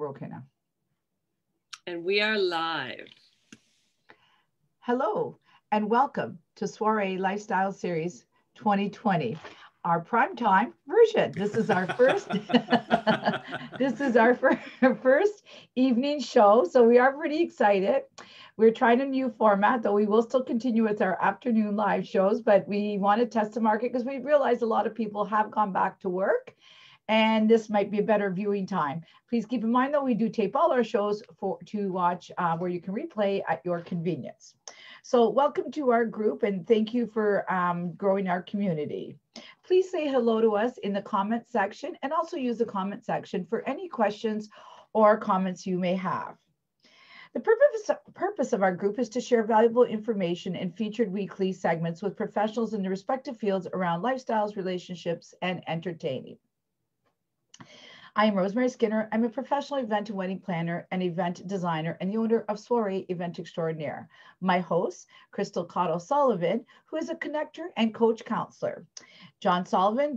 We're okay now. And we are live. Hello, and welcome to Soiree Lifestyle Series 2020, our primetime version. This is our first, this is our first evening show, so we are pretty excited. We're trying a new format, though we will still continue with our afternoon live shows, but we want to test the market because we realize a lot of people have gone back to work. And this might be a better viewing time. Please keep in mind that we do tape all our shows to watch where you can replay at your convenience. So welcome to our group and thank you for growing our community. Please say hello to us in the comment section and also use the comment section for any questions or comments you may have. The purpose of our group is to share valuable information in featured weekly segments with professionals in the respective fields around lifestyles, relationships, and entertaining. I am Rosemary Skinner. I'm a professional event and wedding planner and event designer and the owner of Soiree Event Extraordinaire. My host, Crystal Cotto Sullivan, who is a connector and coach counselor. John Sullivan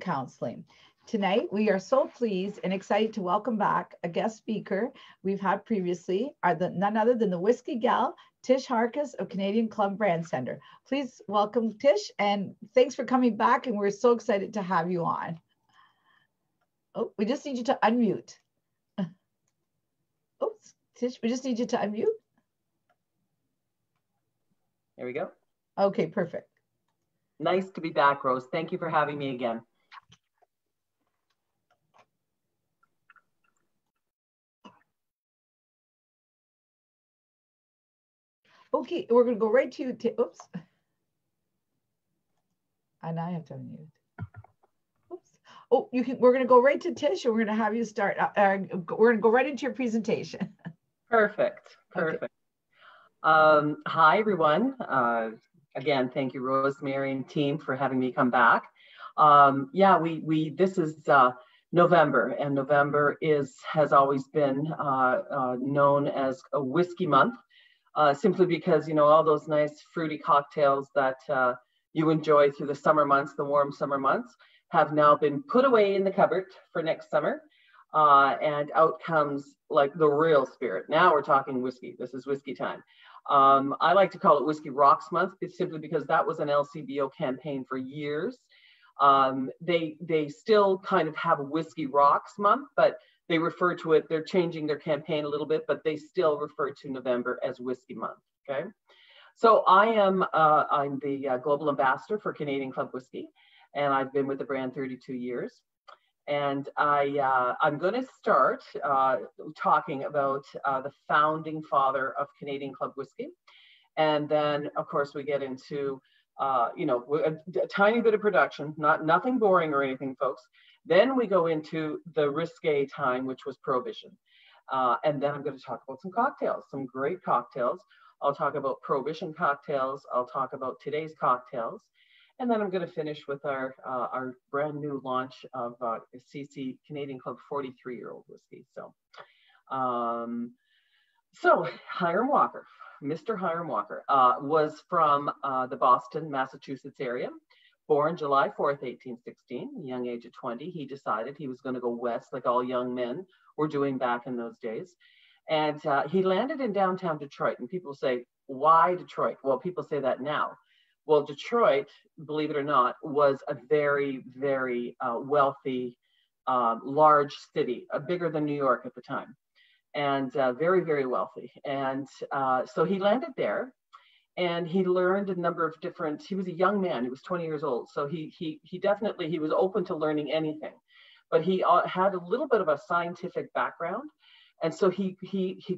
Counseling. Tonight, we are so pleased and excited to welcome back a guest speaker we've had previously, none other than the Whiskey Gal, Tish Harcus of Canadian Club Brand Center. Please welcome Tish and thanks for coming back and we're so excited to have you on. Oh, we just need you to unmute. Oops, Tish, we just need you to unmute. There we go. Okay, perfect. Nice to be back, Rose. Thank you for having me again. Okay, we're going to go right to you. Oops. And I have to unmute. Oh, we're going to go right to Tish and we're going to have you start. We're going to go right into your presentation. Perfect. Okay. Hi, everyone. Again, thank you, Rosemary and team for having me come back. This is November, and November has always been known as a whiskey month, simply because, you know, all those nice fruity cocktails that you enjoy through the summer months, the warm summer months, have now been put away in the cupboard for next summer. And out comes like the real spirit. Now we're talking whiskey. This is whiskey time. I like to call it Whiskey Rocks Month, simply because that was an LCBO campaign for years. They still kind of have a Whiskey Rocks Month, but they refer to it, they're changing their campaign a little bit, but they still refer to November as Whiskey Month, okay? So I'm the global ambassador for Canadian Club Whiskey. And I've been with the brand 32 years. And I'm going to start talking about the founding father of Canadian Club Whiskey. And then, of course, we get into, a tiny bit of production, nothing boring or anything, folks. Then we go into the risque time, which was Prohibition. And then I'm going to talk about some cocktails, some great cocktails. I'll talk about Prohibition cocktails. I'll talk about today's cocktails. And then I'm going to finish with our brand new launch of CC Canadian Club 43-year-old whiskey. So Hiram Walker, Mr. Hiram Walker, was from the Boston, Massachusetts area. Born July 4th, 1816, young age of 20, he decided he was going to go west like all young men were doing back in those days. And he landed in downtown Detroit. And people say, why Detroit? Well, people say that now. Well, Detroit, believe it or not, was a very, very wealthy, large city, bigger than New York at the time, and very, very wealthy. And so he landed there, and he learned a number of different. He was a young man; he was 20 years old, so he definitely was open to learning anything, but he had a little bit of a scientific background, and so he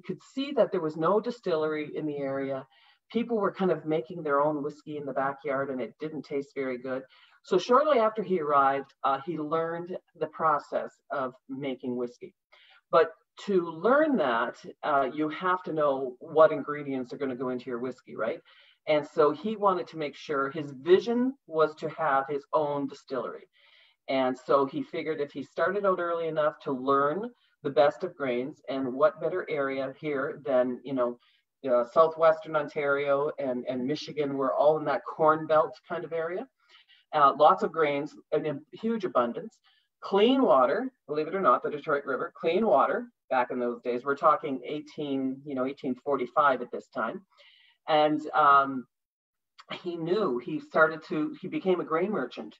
could see that there was no distillery in the area. People were kind of making their own whiskey in the backyard and it didn't taste very good. So shortly after he arrived, he learned the process of making whiskey. But to learn that, you have to know what ingredients are going to go into your whiskey, right? And so he wanted to make sure his vision was to have his own distillery. And so he figured if he started out early enough to learn the best of grains, and what better area here than, southwestern Ontario and Michigan, we're all in that corn belt kind of area. Lots of grains and in huge abundance. Clean water, believe it or not, the Detroit River, clean water, back in those days. We're talking 1845 at this time. And he became a grain merchant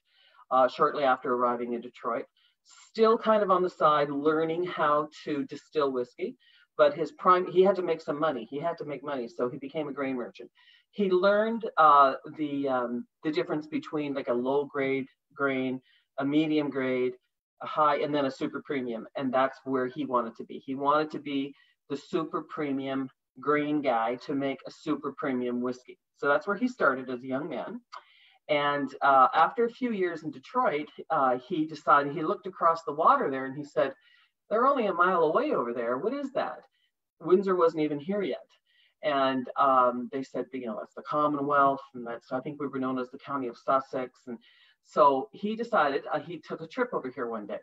shortly after arriving in Detroit, still kind of on the side, learning how to distill whiskey. But he had to make some money. He had to make money, so he became a grain merchant. He learned the difference between like a low grade grain, a medium grade, a high, and then a super premium. And that's where he wanted to be. He wanted to be the super premium grain guy to make a super premium whiskey. So that's where he started as a young man. And after a few years in Detroit, he decided, he looked across the water there and he said, they're only a mile away over there. What is that? Windsor wasn't even here yet. And they said, that's the Commonwealth. And that's, I think we were known as the County of Sussex. And so he decided, he took a trip over here one day.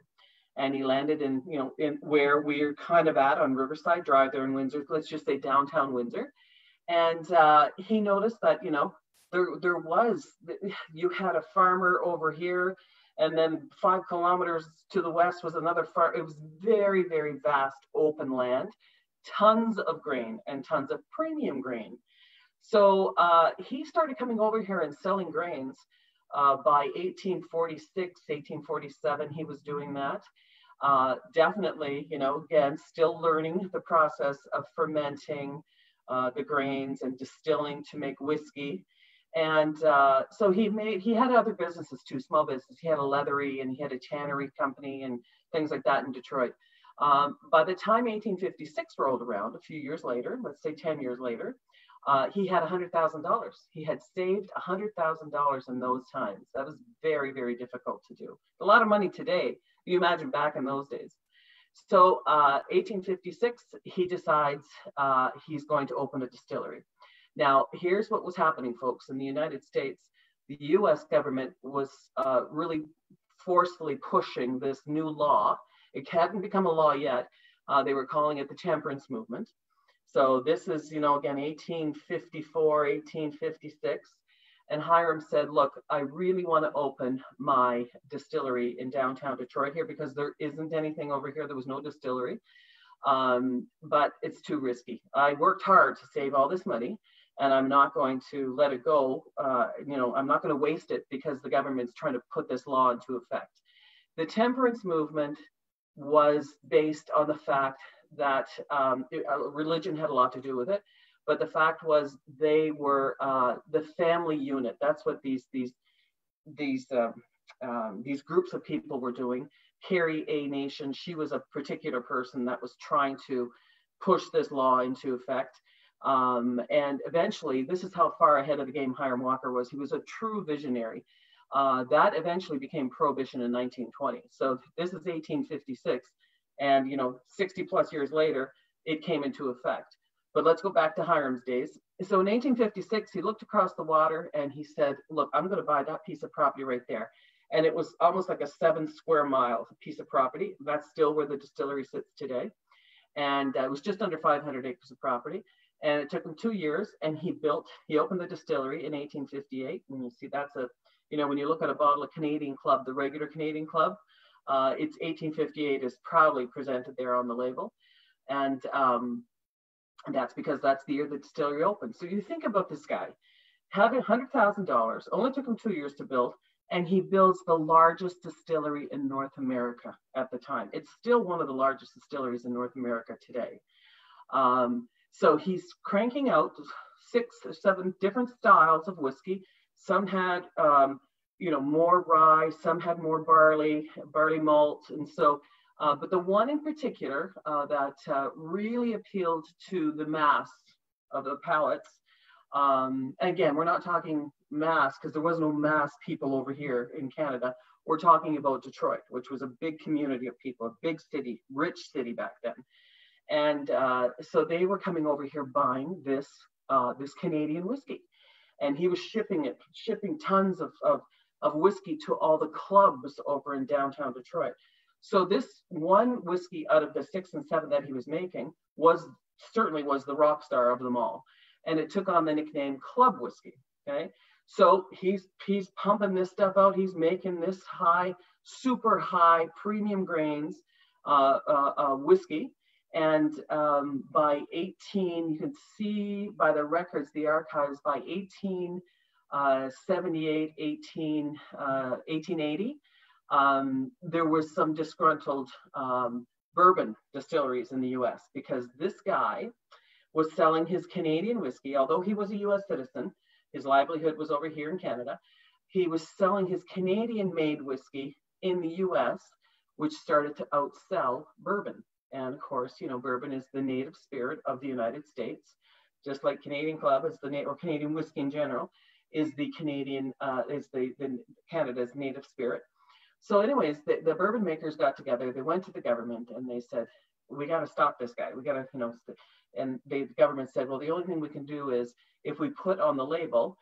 And he landed in where we're kind of at on Riverside Drive there in Windsor, let's just say downtown Windsor. And he noticed that, you had a farmer over here, and then 5 kilometers to the west was another farm. It was very, very vast open land, tons of grain and tons of premium grain. So he started coming over here and selling grains. By 1846, 1847, he was doing that. Definitely, again, still learning the process of fermenting the grains and distilling to make whiskey. And so he had other businesses too, small business. He had a leathery and he had a tannery company and things like that in Detroit. By the time 1856 rolled around, a few years later, let's say 10 years later, he had $100,000. He had saved $100,000 in those times. That was very, very difficult to do. A lot of money today. You imagine back in those days. So 1856, he decides he's going to open a distillery. Now, here's what was happening, folks. In the United States, the US government was really forcefully pushing this new law. It hadn't become a law yet. They were calling it the temperance movement. So this is, again, 1854, 1856. And Hiram said, look, I really want to open my distillery in downtown Detroit here because there isn't anything over here. There was no distillery, but it's too risky. I worked hard to save all this money and I'm not going to let it go. I'm not going to waste it because the government's trying to put this law into effect. The temperance movement was based on the fact that religion had a lot to do with it. But the fact was they were the family unit. That's what these groups of people were doing. Carrie A. Nation, she was a particular person that was trying to push this law into effect. And eventually, this is how far ahead of the game Hiram Walker was. He was a true visionary. That eventually became Prohibition in 1920. So this is 1856. And 60 plus years later, it came into effect. But let's go back to Hiram's days. So in 1856, he looked across the water and he said, look, I'm going to buy that piece of property right there. And it was almost like a 7 square mile piece of property. That's still where the distillery sits today. And it was just under 500 acres of property. And it took him 2 years and he opened the distillery in 1858. And you see that's when you look at a bottle of Canadian Club, the regular Canadian Club, it's 1858 is proudly presented there on the label. And that's because that's the year the distillery opened. So you think about this guy, having $100,000, only took him 2 years to build, and he builds the largest distillery in North America at the time. It's still one of the largest distilleries in North America today. So he's cranking out 6 or 7 different styles of whiskey. Some had, more rye, some had more barley malt. And so, but the one in particular that really appealed to the mass of the palates, again, we're not talking mass because there was no mass people over here in Canada. We're talking about Detroit, which was a big community of people, a big city, rich city back then. And so they were coming over here buying this Canadian whiskey. And he was shipping tons of whiskey to all the clubs over in downtown Detroit. So this one whiskey out of the 6 and 7 that he was making certainly was the rock star of them all. And it took on the nickname club whiskey, okay? So he's pumping this stuff out. He's making this super high premium grains whiskey. And by 18, you can see by the records, the archives, by 1878, 1880, there was some disgruntled bourbon distilleries in the US, because this guy was selling his Canadian whiskey. Although he was a US citizen, his livelihood was over here in Canada. He was selling his Canadian made whiskey in the US, which started to outsell bourbon. And of course, you know, bourbon is the native spirit of the United States, just like Canadian Club is or Canadian whiskey in general is the Canadian, is the Canada's native spirit. So anyways, the bourbon makers got together, they went to the government and they said, we got to stop this guy. We got to, you know, and the government said, well, the only thing we can do is if we put on the label,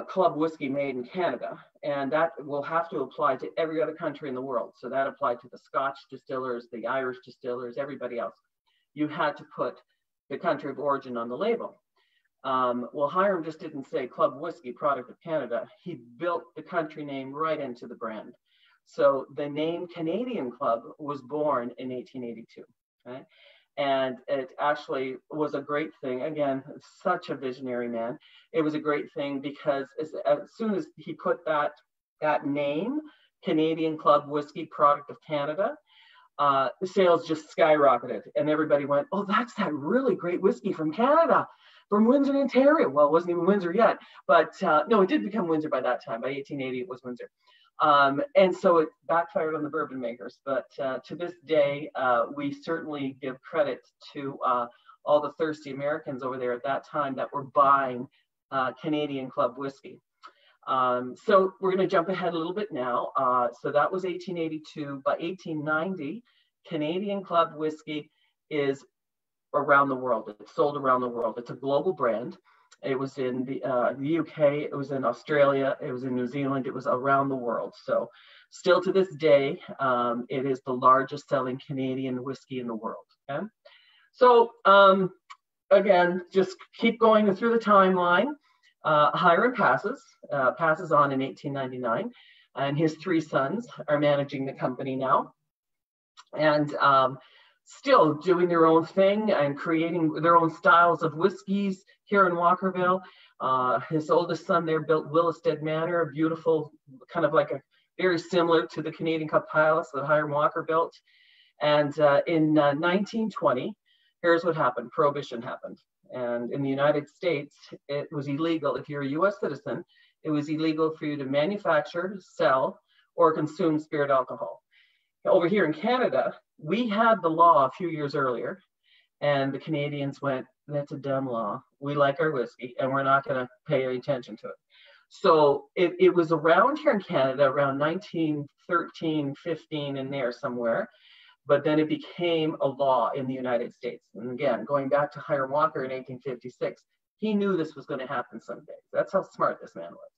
club whiskey made in Canada, and that will have to apply to every other country in the world. So that applied to the Scotch distillers, the Irish distillers, everybody else. You had to put the country of origin on the label. Well, Hiram just didn't say club whiskey, product of Canada. He built the country name right into the brand. So the name Canadian Club was born in 1882, right? And it actually was a great thing. Again, such a visionary man. It was a great thing because as soon as he put that name, Canadian Club Whiskey, product of Canada, the sales just skyrocketed. And everybody went, oh, that's that really great whiskey from Canada, from Windsor, Ontario. Well, it wasn't even Windsor yet, but no, it did become Windsor by that time. By 1880, it was Windsor. And so it backfired on the bourbon makers. But to this day, we certainly give credit to all the thirsty Americans over there at that time that were buying Canadian Club whiskey. So we're going to jump ahead a little bit now. So that was 1882. By 1890, Canadian Club whiskey is around the world. It's sold around the world. It's a global brand. It was in the UK, it was in Australia, it was in New Zealand, it was around the world. So still to this day, it is the largest selling Canadian whiskey in the world. Okay? So again, just keep going through the timeline. Hiram passes on in 1899, and his three sons are managing the company now. And still doing their own thing and creating their own styles of whiskeys here in Walkerville. His oldest son there built Willestead Manor, a beautiful, kind of like a very similar to the Canadian Club Palace that Hiram Walker built. And in 1920, here's what happened. Prohibition happened. And in the United States, it was illegal. If you're a US citizen, it was illegal for you to manufacture, sell, or consume spirit alcohol. Over here in Canada, we had the law a few years earlier, and the Canadians went, that's a dumb law. We like our whiskey, and we're not going to pay any attention to it. So it was around here in Canada, around 1913, 15, in there somewhere, but then it became a law in the United States. And again, going back to Hiram Walker in 1856, he knew this was going to happen someday. That's how smart this man was.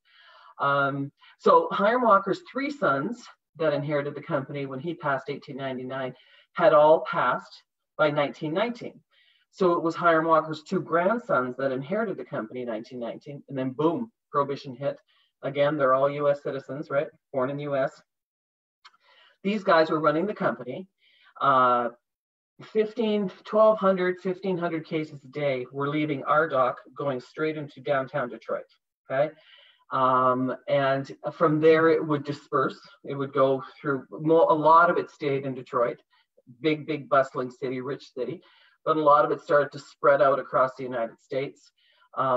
So Hiram Walker's three sons that inherited the company when he passed 1899 had all passed by 1919. So it was Hiram Walker's two grandsons that inherited the company in 1919, and then boom, Prohibition hit. Again, they're all US citizens, right? Born in the US. These guys were running the company. 1,200 cases a day were leaving our dock, going straight into downtown Detroit, okay? And from there, it would disperse. It would go through, a lot of it stayed in Detroit, big bustling city, rich city, but a lot of it started to spread out across the United States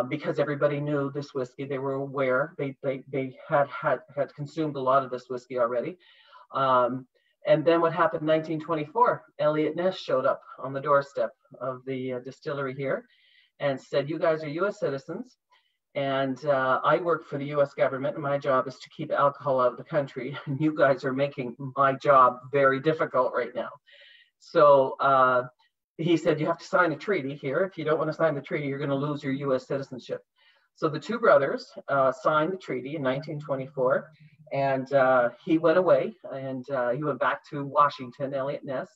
because everybody knew this whiskey. They were aware, they had consumed a lot of this whiskey already. And then what happened in 1924, Elliot Ness showed up on the doorstep of the distillery here and said, you guys are US citizens. And I work for the US government, and my job is to keep alcohol out of the country. And you guys are making my job very difficult right now. So he said, you have to sign a treaty here. If you don't want to sign the treaty, you're going to lose your US citizenship. So the two brothers signed the treaty in 1924, and he went away, and he went back to Washington, Elliot Ness.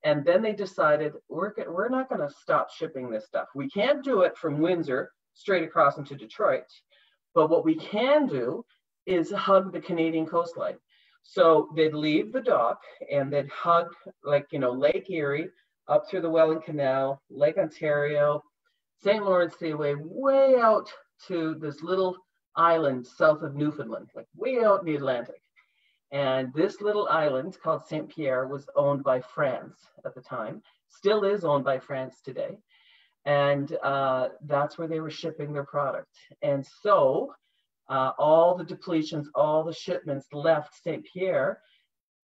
And then they decided, we're not going to stop shipping this stuff. We can't do it from Windsor straight across into Detroit. But what we can do is hug the Canadian coastline. So they'd leave the dock and they'd hug, like, Lake Erie, up through the Welland Canal, Lake Ontario, St. Lawrence Seaway, way out to this little island south of Newfoundland, like way out in the Atlantic. And this little island called St. Pierre was owned by France at the time, still is owned by France today. And that's where they were shipping their product. And so all the depletions, all the shipments left St. Pierre,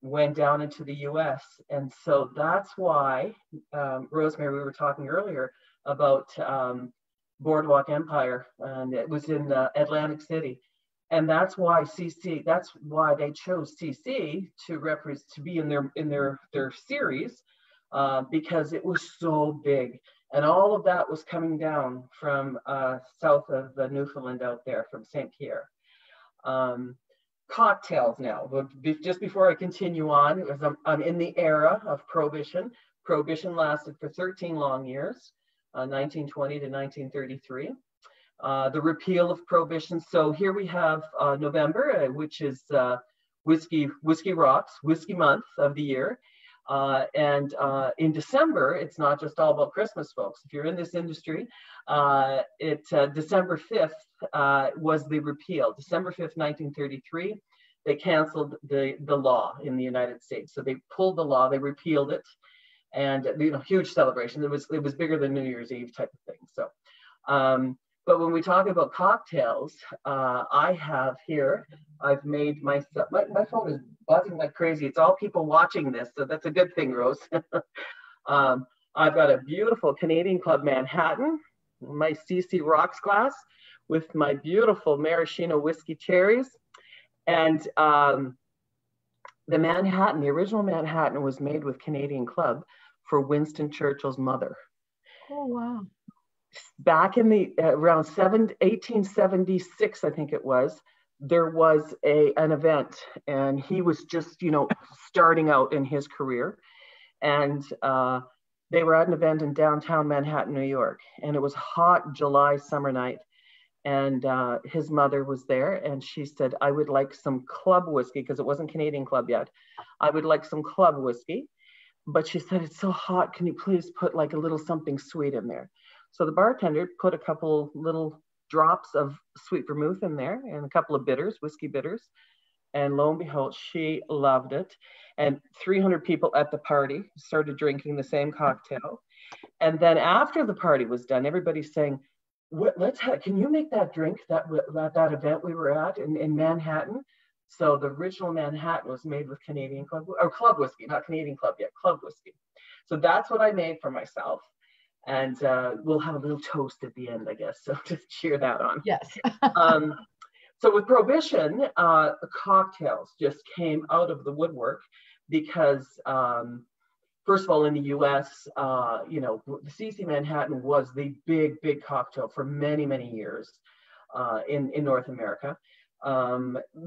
went down into the US. And so that's why, Rosemary, we were talking earlier about Boardwalk Empire, and it was in Atlantic City. And that's why CC, that's why they chose CC to be in their series, because it was so big. And all of that was coming down from south of Newfoundland out there from St. Pierre. Cocktails now, just before I continue on, I'm in the era of Prohibition. Prohibition lasted for 13 long years, 1920 to 1933. The repeal of Prohibition. So here we have November, which is Whiskey Rocks, Whiskey Month of the year. And in December, it's not just all about Christmas, folks. If you're in this industry, December 5th was the repeal. December 5th, 1933, they canceled the law in the United States. So they pulled the law, they repealed it, and huge celebration. It was bigger than New Year's Eve type of thing. So, but when we talk about cocktails, I have here, I've made myself, my phone is buzzing like crazy. It's all people watching this, so that's a good thing, Rose. I've got a beautiful Canadian Club Manhattan, my CC Rocks glass with my beautiful maraschino whiskey cherries. And the Manhattan, the original Manhattan was made with Canadian Club for Winston Churchill's mother. Oh, wow. Back in the around 1876, I think it was, there was an event, and he was just, starting out in his career. And they were at an event in downtown Manhattan, New York, and it was hot July summer night. And his mother was there, and she said, I would like some club whiskey, because it wasn't Canadian Club yet. I would like some club whiskey. But she said, it's so hot, can you please put like a little something sweet in there? So the bartender put a couple little drops of sweet vermouth in there and a couple of bitters, whiskey bitters. And lo and behold, she loved it. And 300 people at the party started drinking the same cocktail. And then after the party was done, everybody's saying, can you make that drink that event we were at in Manhattan? So the original Manhattan was made with Canadian Club, or club whiskey, not Canadian Club yet, club whiskey. So that's what I made for myself. And we'll have a little toast at the end, I guess. So just cheer that on. Yes. So with Prohibition, cocktails just came out of the woodwork because, first of all, in the US, the CC Manhattan was the big cocktail for many, many years in North America.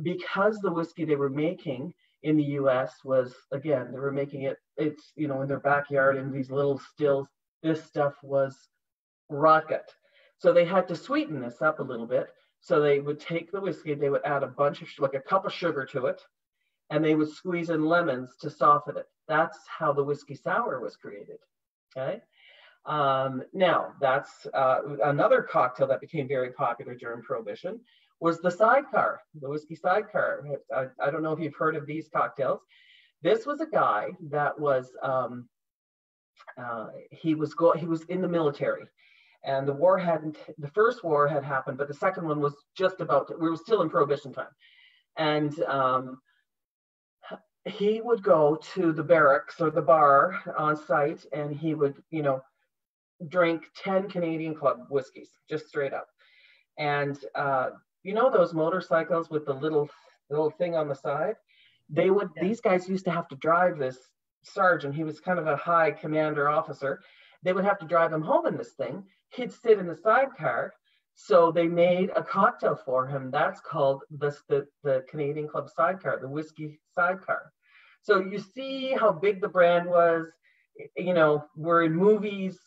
Because the whiskey they were making in the US was, again, they were making it's in their backyard in these little stills. This stuff was rocket. So they had to sweeten this up a little bit. So they would take the whiskey, they would add a cup of sugar to it, and they would squeeze in lemons to soften it. That's how the whiskey sour was created, okay? Now, that's another cocktail that became very popular during Prohibition was the sidecar, the whiskey sidecar. I don't know if you've heard of these cocktails. This was a guy that was, he was in the military, and the first war had happened, but the second one was we were still in Prohibition time. And he would go to the barracks or the bar on site, and he would, drink 10 Canadian Club whiskeys, just straight up. And those motorcycles with the little thing on the side, these guys used to have to drive this sergeant. He was kind of a high commander officer. They would have to drive him home in this thing. He'd sit in the sidecar. So they made a cocktail for him. That's called the Canadian Club sidecar, the whiskey sidecar. So you see how big the brand was. We're in movies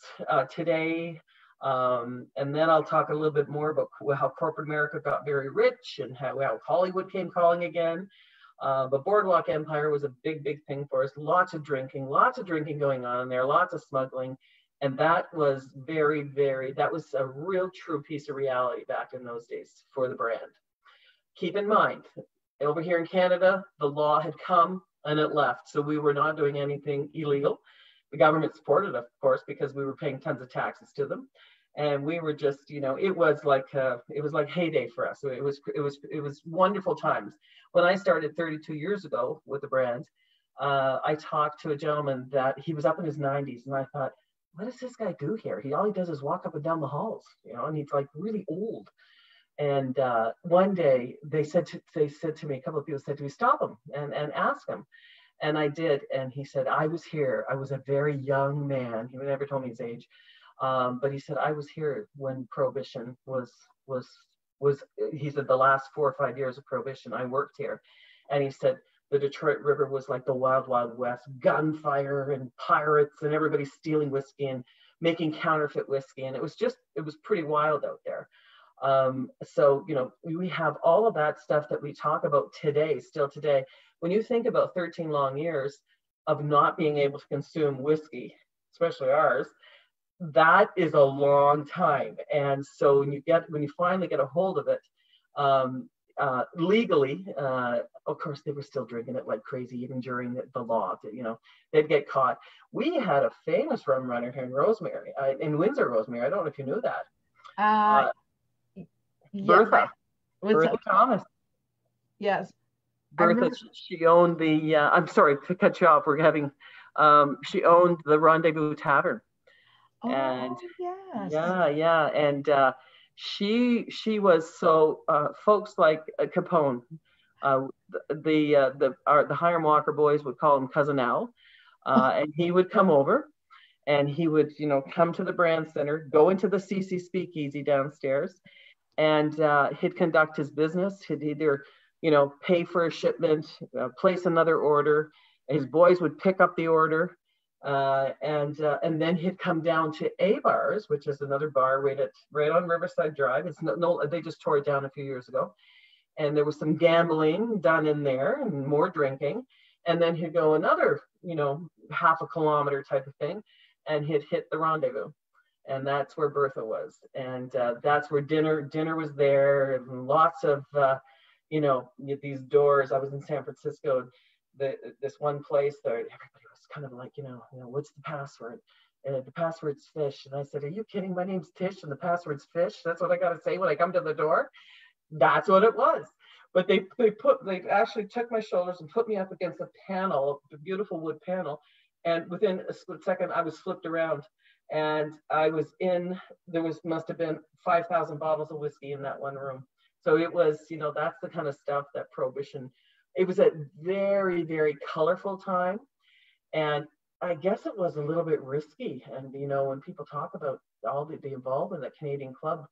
today. And then I'll talk a little bit more about how corporate America got very rich and how Hollywood came calling again. But Boardwalk Empire was a big, big thing for us. Lots of drinking going on in there, lots of smuggling. And that was that was a real true piece of reality back in those days for the brand. Keep in mind, over here in Canada, the law had come and it left. So we were not doing anything illegal. The government supported, of course, because we were paying tons of taxes to them. And we were just, you know, it was like heyday for us. It was wonderful times. When I started 32 years ago with the brand, I talked to a gentleman that he was up in his 90s, and I thought, what does this guy do here? All he does is walk up and down the halls, you know, and he's like really old. And one day they said to me, a couple of people said to me, stop him and ask him. And I did. And he said, I was here. I was a very young man. He never told me his age. But he said, I was here when Prohibition was, he said, the last 4 or 5 years of Prohibition, I worked here. And he said, the Detroit River was like the wild, wild west, gunfire and pirates and everybody stealing whiskey and making counterfeit whiskey. And it was pretty wild out there. So, you know, we have all of that stuff that we talk about today, still today. When you think about 13 long years of not being able to consume whiskey, especially ours, that is a long time. And so when you finally get a hold of it, legally, of course, they were still drinking it like crazy, even during the law, you know, they'd get caught. We had a famous rum runner here in Rosemary, in Windsor, Rosemary. I don't know if you knew that. Bertha Thomas. Yes. Bertha, she owned I'm sorry to cut you off. She owned the Rendezvous Tavern. Oh, and yes. Yeah. And she was so folks like Capone, the Hiram Walker boys would call him Cousin Al, and he would come over and he would, you know, come to the brand center, go into the CC Speakeasy downstairs, and he'd conduct his business. He'd either, you know, pay for a shipment, place another order. His boys would pick up the order. And then he'd come down to A Bars, which is another bar right on Riverside Drive. They just tore it down a few years ago, and there was some gambling done in there and more drinking. And then he'd go another, you know, half a kilometer type of thing, and he'd hit the Rendezvous, and that's where Bertha was, and that's where dinner was there, and lots of you know, these doors. I was in San Francisco. This one place that everybody was kind of like, you know, what's the password? And the password's fish. And I said, are you kidding? My name's Tish and the password's fish. That's what I got to say when I come to the door. That's what it was. But they actually took my shoulders and put me up against a panel, a beautiful wood panel. And within a split second, I was flipped around, and must have been 5,000 bottles of whiskey in that one room. So it was, you know, that's the kind of stuff that Prohibition. It was a very, very colorful time. And I guess it was a little bit risky. And, you know, when people talk about all the involvement in the Canadian Club,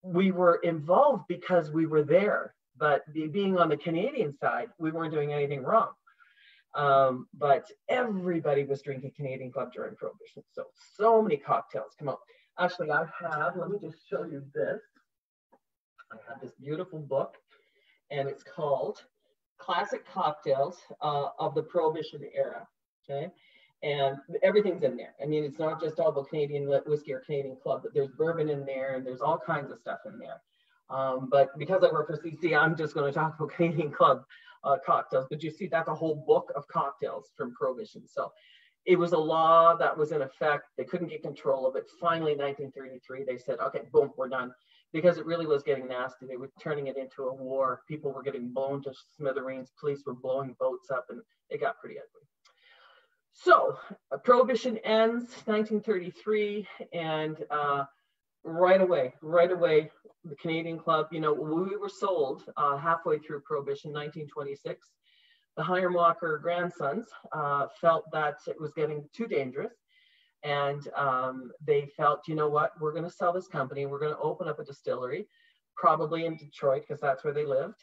we were involved because we were there. But being on the Canadian side, we weren't doing anything wrong. But everybody was drinking Canadian Club during Prohibition. So many cocktails come out. Actually, let me just show you this. I have this beautiful book, and it's called Classic Cocktails of the Prohibition Era, okay? And everything's in there. I mean, it's not just all about Canadian whiskey or Canadian Club, but there's bourbon in there, and there's all kinds of stuff in there. But because I work for CC, I'm just going to talk about Canadian Club cocktails. But you see, that's a whole book of cocktails from Prohibition. So it was a law that was in effect. They couldn't get control of it. Finally, in 1933, they said, okay, boom, we're done. Because it really was getting nasty. They were turning it into a war. People were getting blown to smithereens. Police were blowing boats up, and it got pretty ugly. So Prohibition ends 1933, and right away, the Canadian Club, you know, we were sold halfway through Prohibition, 1926. The Hiram Walker grandsons felt that it was getting too dangerous. And they felt, you know what, we're going to sell this company. We're going to open up a distillery, probably in Detroit, because that's where they lived.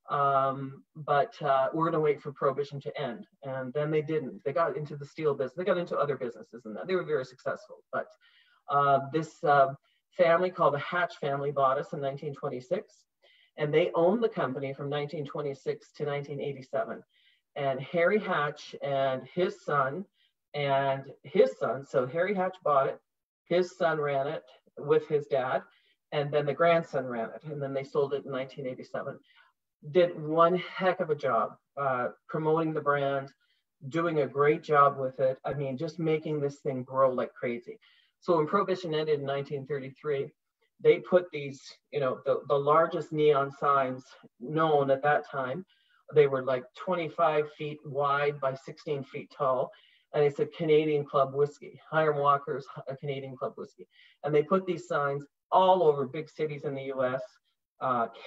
But we're going to wait for Prohibition to end. And then they didn't. They got into the steel business. They got into other businesses, and they were very successful. But this family called the Hatch family bought us in 1926. And they owned the company from 1926 to 1987. And Harry Hatch and his son, so Harry Hatch bought it, his son ran it with his dad, and then the grandson ran it. And then they sold it in 1987. Did one heck of a job promoting the brand, doing a great job with it. I mean, just making this thing grow like crazy. So when Prohibition ended in 1933, they put these, you know, the largest neon signs known at that time. They were like 25 feet wide by 16 feet tall. And they said Canadian Club Whiskey, Hiram Walker's a Canadian Club Whiskey. And they put these signs all over big cities in the US,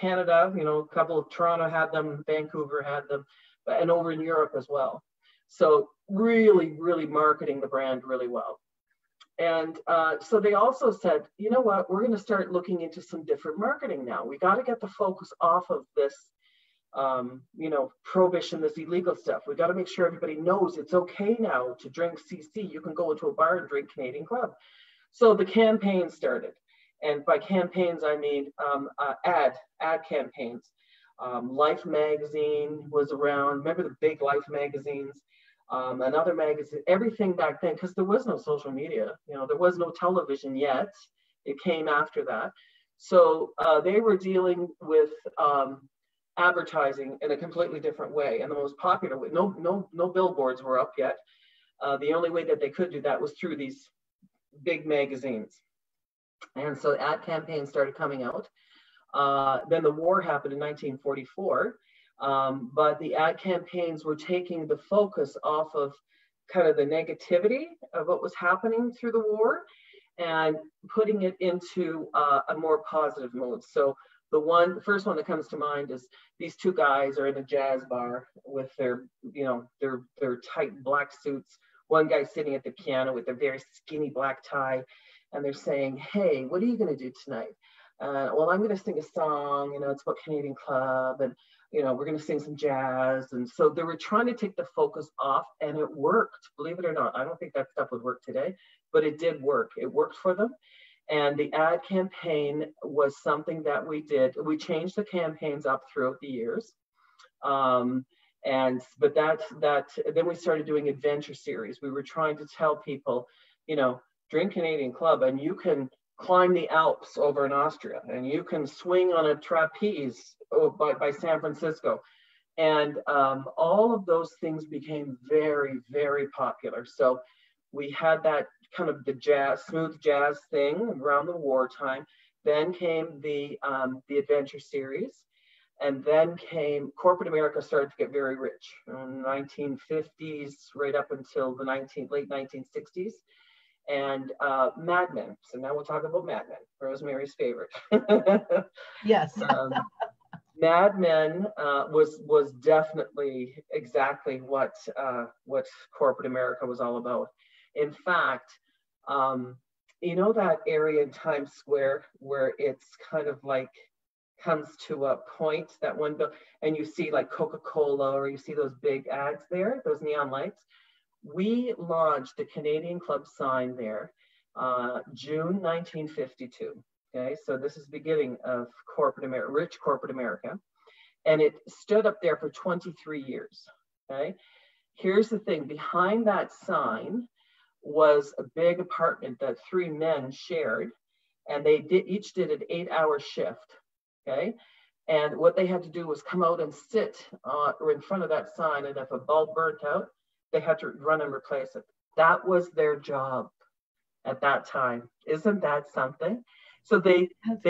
Canada, you know, a couple of Toronto had them, Vancouver had them, and over in Europe as well. So really, really marketing the brand really well. And so they also said, you know what, we're going to start looking into some different marketing now. We got to get the focus off of this, you know, prohibition, this illegal stuff. We got to make sure everybody knows it's okay now to drink CC. You can go into a bar and drink Canadian Club. So the campaign started. And by campaigns, I mean ad campaigns. Life magazine was around. Remember the big Life magazines? Another magazine, everything back then, because there was no social media, you know, there was no television yet. It came after that. So they were dealing with advertising in a completely different way. And the most popular way, no billboards were up yet. The only way that they could do that was through these big magazines. And so ad campaigns started coming out. Then the war happened in 1944. But the ad campaigns were taking the focus off of kind of the negativity of what was happening through the war and putting it into a more positive mode. So the first one that comes to mind is these two guys are in a jazz bar with their, you know, their tight black suits. One guy sitting at the piano with a very skinny black tie, and they're saying, hey, what are you going to do tonight? Well, I'm going to sing a song, you know, it's about Canadian Club, and, you know, we're going to sing some jazz. And so they were trying to take the focus off, and it worked, believe it or not. I don't think that stuff would work today, but it did work. It worked for them. And the ad campaign was something that we did. We changed the campaigns up throughout the years. But then we started doing adventure series. We were trying to tell people, you know, drink Canadian Club and you can climb the Alps over in Austria, and you can swing on a trapeze by San Francisco. And all of those things became very, very popular. So we had that kind of the jazz, smooth jazz thing around the wartime. Then came the adventure series. And then came, corporate America started to get very rich in the 1950s, right up until the late 1960s. And Mad Men. So now we'll talk about Mad Men, Rosemary's favorite. Yes. Mad Men was definitely exactly what corporate America was all about. In fact, you know that area in Times Square where it's kind of like comes to a point, that one bill, and you see like Coca-Cola, or you see those big ads there, those neon lights. We launched the Canadian Club sign there, June 1952. Okay, so this is the beginning of corporate America, rich corporate America, and it stood up there for 23 years. Okay, here's the thing: behind that sign was a big apartment that 3 men shared, and they each did an 8-hour shift. Okay, and what they had to do was come out and sit in front of that sign, and if a bulb burnt out, they had to run and replace it. That was their job at that time. Isn't that something? So they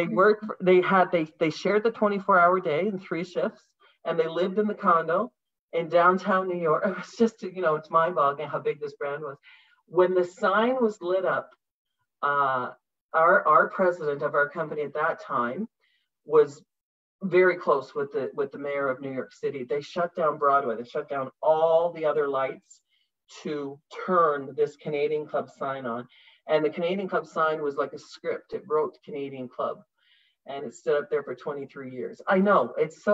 worked, they shared the 24-hour day in 3 shifts, and they lived in the condo in downtown New York. It was just, you know, it's mind-boggling how big this brand was. When the sign was lit up, our president of our company at that time was very close with the mayor of New York City. They shut down Broadway. They shut down all the other lights to turn this Canadian Club sign on. And the Canadian Club sign was like a script. It wrote Canadian Club, and it stood up there for 23 years. I know, it's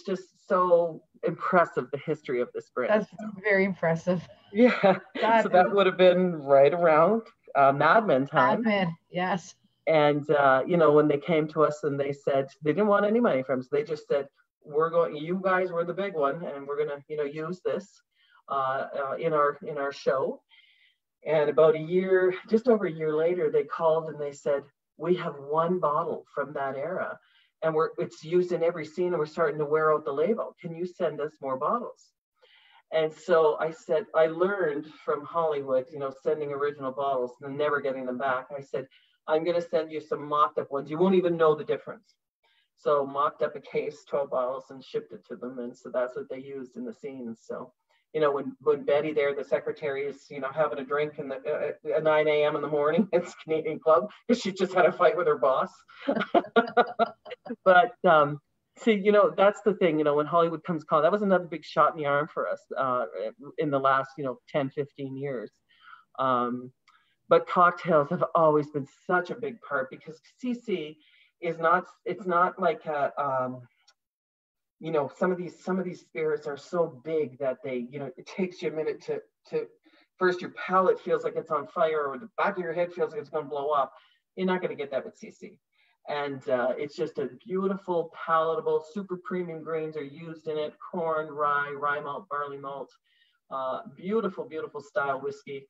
just so impressive, the history of this brand. That's very impressive. Yeah, so that would have been right around Mad Men time. Mad Men, yes. And, you know, when they came to us and they said, they didn't want any money from us. They just said, you guys were the big one, and we're going to, you know, use this in our show. And about a year, just over a year later, they called and they said, we have one bottle from that era, and it's used in every scene, and we're starting to wear out the label. Can you send us more bottles? And so I said, I learned from Hollywood, you know, sending original bottles and never getting them back. I said, I'm going to send you some mocked up ones. You won't even know the difference. So mocked up a case, 12 bottles, and shipped it to them. And so that's what they used in the scenes. So, you know, when Betty there, the secretary, is, you know, having a drink at 9 a.m. in the morning at Canadian Club, because she just had a fight with her boss. But see, you know, that's the thing, you know, when Hollywood comes calling, that was another big shot in the arm for us in the last, you know, 10, 15 years. But cocktails have always been such a big part, because CC is not, it's not like you know, some of these spirits are so big that they, you know, it takes you a minute to first your palate feels like it's on fire, or the back of your head feels like it's going to blow up. You're not going to get that with CC. And it's just a beautiful, palatable, super premium grains are used in it. Corn, rye malt, barley malt. Beautiful, beautiful style whiskey.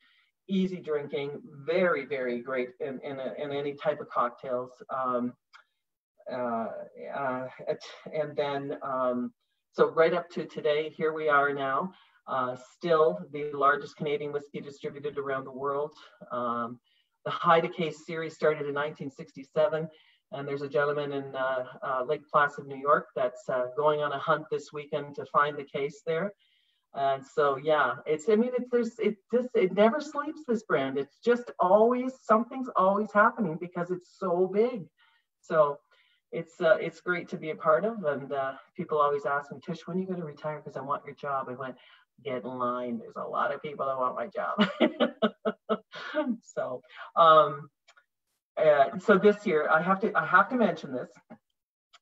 Easy drinking, very, very great in any type of cocktails. And then, so right up to today, here we are now, still the largest Canadian whiskey distributed around the world. The High Decay series started in 1967, and there's a gentleman in Lake Placid, New York, that's going on a hunt this weekend to find the case there. And so, yeah, it never sleeps, this brand. It's just always, something's always happening because it's so big. So it's great to be a part of. And people always ask me, Tish, when are you going to retire? Because I want your job. I went, get in line. There's a lot of people that want my job. So, so this year I have to mention this,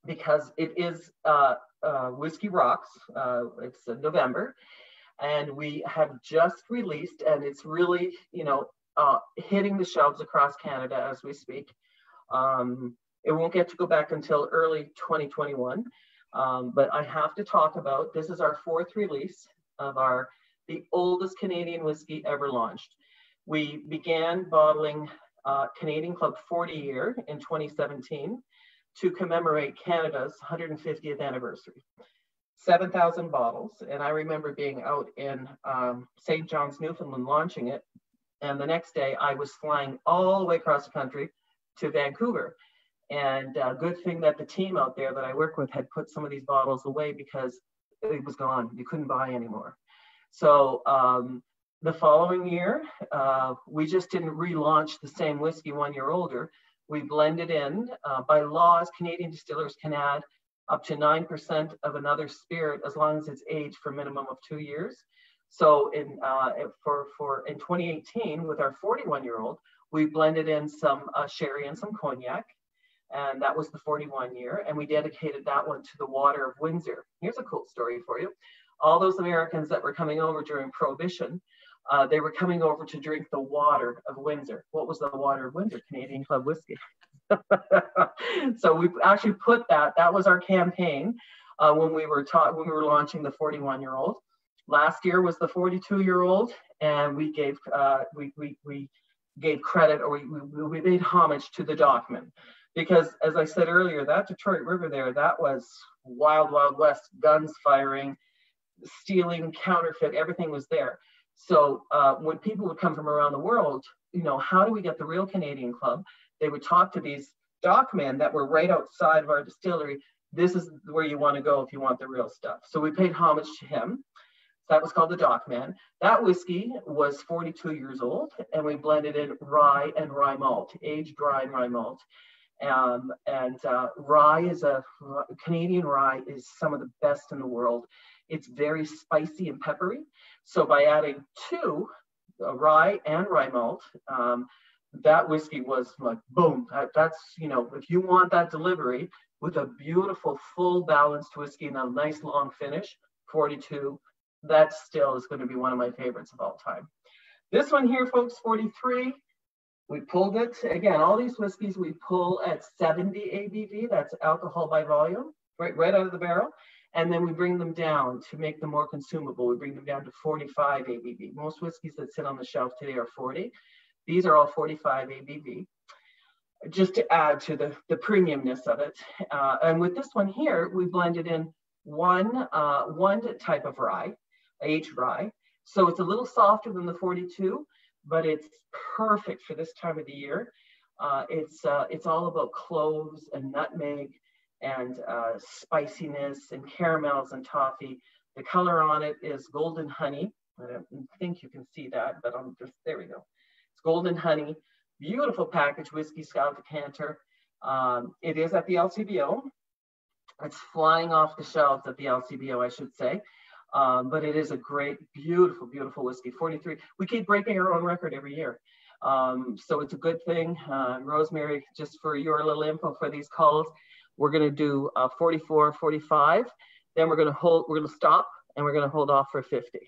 because it is Whiskey Rocks. It's November, and we have just released, and it's really, you know, hitting the shelves across Canada as we speak. It won't get to go back until early 2021, but I have to talk about, this is our 4th release of the oldest Canadian whiskey ever launched. We began bottling Canadian Club 40 year in 2017 to commemorate Canada's 150th anniversary. 7,000 bottles. And I remember being out in St. John's, Newfoundland, launching it. And the next day I was flying all the way across the country to Vancouver. And good thing that the team out there that I work with had put some of these bottles away, because it was gone. You couldn't buy anymore. So the following year, we just didn't relaunch the same whiskey 1 year older. We blended in, by laws, Canadian distillers can add up to 9% of another spirit as long as it's aged for a minimum of 2 years. So in 2018, with our 41-year-old, we blended in some sherry and some cognac, and that was the 41 year, and we dedicated that one to the water of Windsor. Here's a cool story for you. All those Americans that were coming over during Prohibition, they were coming over to drink the water of Windsor. What was the water of Windsor? Canadian Club whiskey. So we actually put that was our campaign when we were launching the 41-year-old. Last year was the 42-year-old, and we gave credit, or we made homage to the Dockman, because as I said earlier, that Detroit River there, that was wild, wild west, guns firing, stealing, counterfeit, everything was there. So when people would come from around the world, you know, how do we get the real Canadian Club? They would talk to these dockmen that were right outside of our distillery. This is where you want to go if you want the real stuff. So we paid homage to him. That was called the Dockman. That whiskey was 42 years old, and we blended in rye and rye malt, aged rye and rye malt. Canadian rye is some of the best in the world. It's very spicy and peppery. So by adding 2 rye and rye malt, that whiskey was like, boom, that's, you know, if you want that delivery with a beautiful, full balanced whiskey and a nice long finish, 42, that still is going to be one of my favorites of all time. This one here, folks, 43, We pulled it, again, all these whiskeys we pull at 70 ABV, that's alcohol by volume, right out of the barrel. And then we bring them down to make them more consumable. We bring them down to 45 ABV. Most whiskeys that sit on the shelf today are 40. These are all 45 ABV, just to add to the premiumness of it. And with this one here, we blended in one type of rye, aged rye. So it's a little softer than the 42, but it's perfect for this time of the year. It's all about cloves and nutmeg and spiciness and caramels and toffee. The color on it is golden honey. I don't think you can see that, but there we go. It's golden honey, beautiful package, whiskey style decanter. It is at the LCBO. It's flying off the shelves at the LCBO, I should say. But it is a great, beautiful, beautiful whiskey. 43. We keep breaking our own record every year. So it's a good thing. Rosemary, just for your little info for these calls, we're going to do 44, 45. Then we're going to stop and we're going to hold off for 50.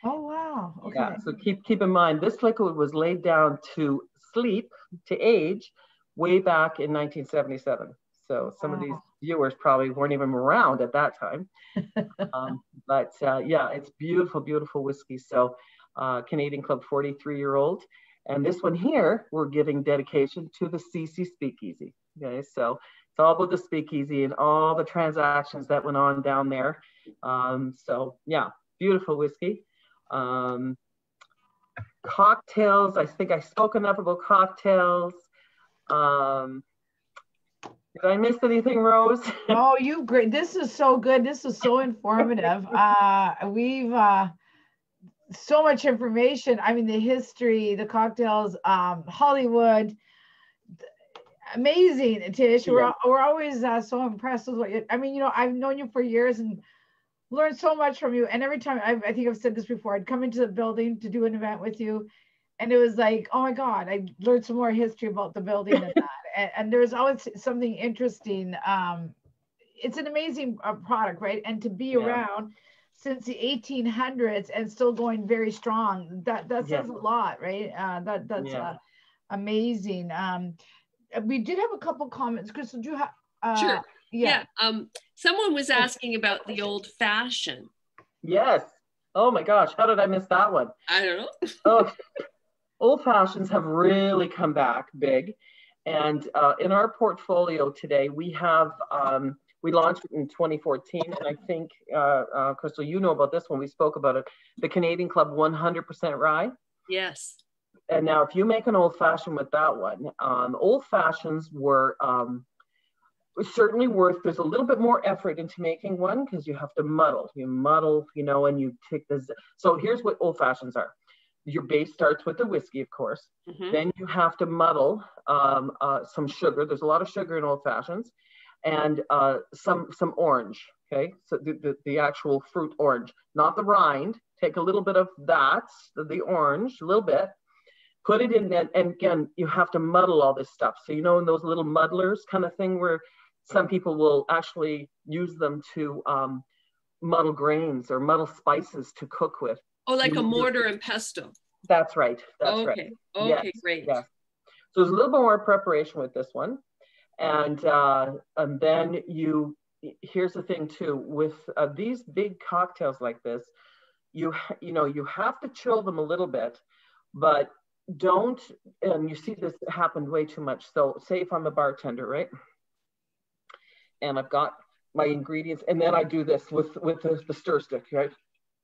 Oh, wow. Okay. Yeah, so keep in mind, this liquid was laid down to sleep, to age, way back in 1977. So some of these viewers probably weren't even around at that time. But yeah, it's beautiful, beautiful whiskey. So Canadian Club 43-year-old. And this one here, we're giving dedication to the CC Speakeasy. Okay, so it's all about the speakeasy and all the transactions that went on down there. So yeah, beautiful whiskey. Cocktails, I think I spoke enough about cocktails. Did I miss anything, Rose? Oh, you great. This is so good. This is so informative. We've so much information. I mean, the history, the cocktails, Hollywood. Amazing, Tish. Yeah. We're always so impressed with what you, I mean, you know, I've known you for years and learned so much from you. And every time, I think I've said this before, I'd come into the building to do an event with you. And it was like, oh my God, I learned some more history about the building and that. And there's always something interesting. It's an amazing product, right? And to be around since the 1800s and still going very strong, that says a lot, right? That's amazing. We did have a couple comments. Crystal, do you have? Sure. Yeah. Someone was asking about the old fashioned. Yes. Oh my gosh, how did I miss that one? I don't know. Oh, old fashions have really come back big. And in our portfolio today, we have, we launched it in 2014. And I think, Crystal, you know about this one. We spoke about it. The Canadian Club 100% rye. Yes. And now if you make an old fashioned with that one, old fashions were certainly worth, there's a little bit more effort into making one because you have to muddle. You muddle, you know, and you take this. So here's what old fashions are. Your base starts with the whiskey, of course. Mm-hmm. Then you have to muddle some sugar. There's a lot of sugar in old fashions, and some orange. Okay, so the actual fruit orange, not the rind. Take a little bit of that, the orange, a little bit. Put it in there, and again, you have to muddle all this stuff. So you know, in those little muddlers kind of thing, where some people will actually use them to muddle grains or muddle spices to cook with. Oh, like a mortar and pestle. That's right. That's right. Okay, yes, great. Yes. So there's a little bit more preparation with this one. And then here's the thing too, with these big cocktails like this, you have to chill them a little bit, but don't, and you see this happen way too much. So say if I'm a bartender, right? And I've got my ingredients, and then I do this with the stir stick, right?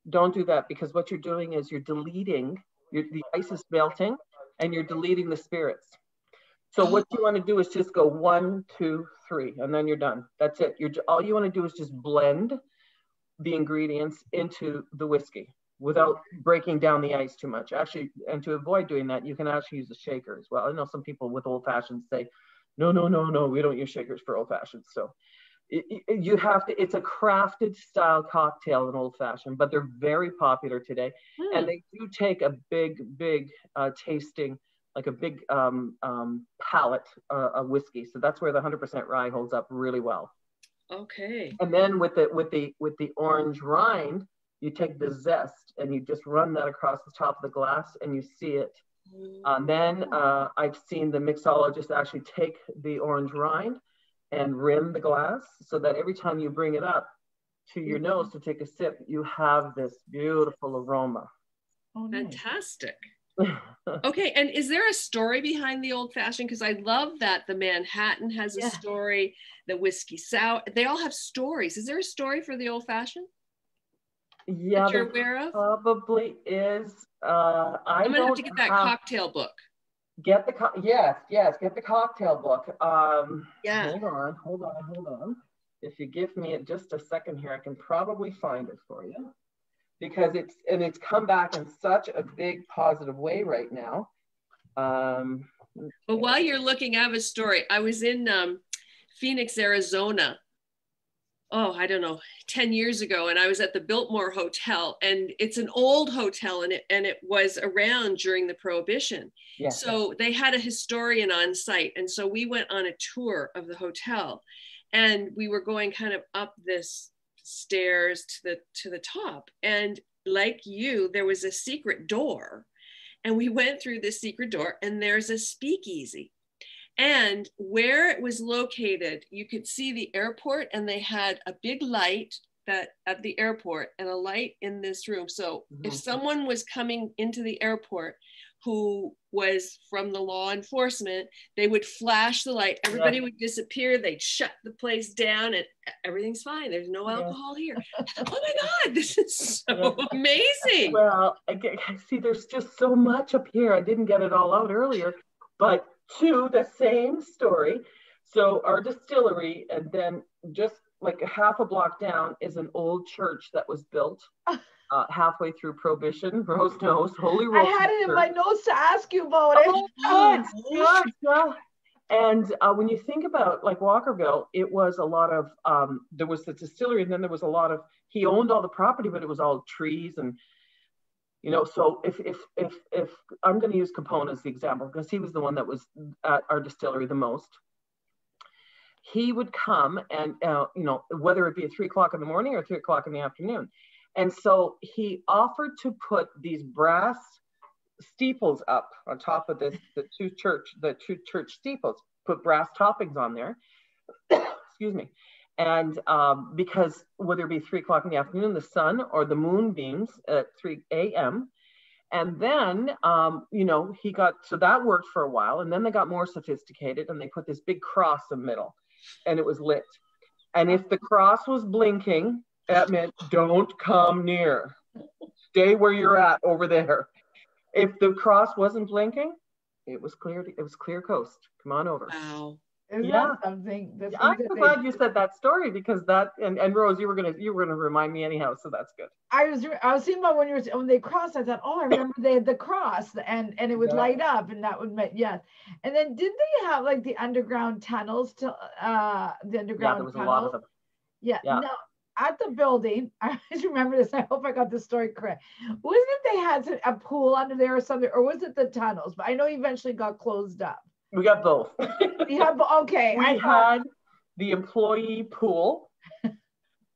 Don't do that, because what you're doing is you're deleting, the ice is melting and you're deleting the spirits. So what you want to do is just go 1, 2, 3, and then you're done. That's it. All you want to do is just blend the ingredients into the whiskey without breaking down the ice too much. Actually, and to avoid doing that, you can actually use a shaker as well. I know some people with old fashions say, no, we don't use shakers for old fashions. So you have to, it's a crafted style cocktail in old fashioned, but they're very popular today. And they do take a big tasting, like a big palate of whiskey. So that's where the 100% rye holds up really well. Okay. And then with the orange rind, you take the zest and you just run that across the top of the glass, and you see it And then I've seen the mixologist actually take the orange rind and rim the glass so that every time you bring it up to your nose to take a sip, you have this beautiful aroma. Oh, nice. Fantastic. Okay, and is there a story behind the old fashioned? Because I love that the Manhattan has a story, the whiskey sour, they all have stories. Is there a story for the old fashioned? Yeah, that you're aware of? Probably is. I'm gonna have to get that cocktail book. Get the get the cocktail book. Yeah. Hold on. If you give me just a second here, I can probably find it for you, because it's come back in such a big positive way right now. But while you're looking, I have a story. I was in Phoenix, Arizona. Oh, I don't know, 10 years ago, and I was at the Biltmore Hotel, and it's an old hotel, and it was around during the Prohibition. Yes. So they had a historian on site, and so we went on a tour of the hotel, and we were going kind of up this stairs to the top, and like you, there was a secret door, and we went through this secret door, and there's a speakeasy. And where it was located, you could see the airport, and they had a big light that at the airport and a light in this room. So if someone was coming into the airport who was from the law enforcement, they would flash the light, everybody would disappear, they'd shut the place down, and everything's fine. There's no alcohol here. Oh my God, this is so amazing. Well, I see, there's just so much up here. I didn't get it all out earlier, but to the same story. So our distillery, and then just like a half a block down is an old church that was built halfway through Prohibition. Rose knows, Holy Rose. I had it in my notes to ask you about it. Good. Yeah. And when you think about like Walkerville, it was a lot of, there was the distillery, and then there was a lot of, he owned all the property, but it was all trees and, you know, so if I'm going to use Capone as the example, because he was the one that was at our distillery the most, he would come and, you know, whether it be at 3 o'clock in the morning or 3 o'clock in the afternoon. And so he offered to put these brass steeples up on top of the two church steeples, put brass toppings on there. Excuse me. And because whether it be 3 o'clock in the afternoon, the sun or the moon beams at 3 a.m. And then, you know, so that worked for a while. And then they got more sophisticated, and they put this big cross in the middle, and it was lit. And if the cross was blinking, that meant don't come near. Stay where you're at over there. If the cross wasn't blinking, it was clear coast. Come on over. Wow. Isn't that something? I'm glad you said that story, because that and Rose, you were gonna remind me anyhow, so that's good. I was thinking about when they crossed. I thought, oh, I remember they had the cross, and it would light up, and that would make And then didn't they have like the underground tunnels to the underground? Yeah, there was a lot of them. Yeah. Now at the building, I always remember this. I hope I got the story correct. Wasn't it they had a pool under there or something, or was it the tunnels? But I know eventually got closed up. We got both. Okay. We had the employee pool,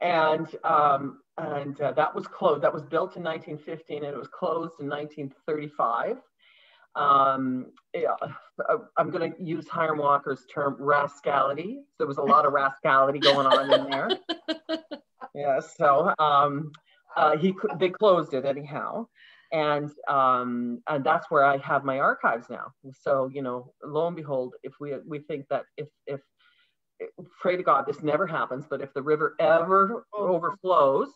and that was closed. That was built in 1915, and it was closed in 1935. I'm going to use Hiram Walker's term, rascality. There was a lot of rascality going on in there. Yeah. So they closed it anyhow. And that's where I have my archives now. So, you know, lo and behold, if we think that if pray to God this never happens, but if the river ever overflows,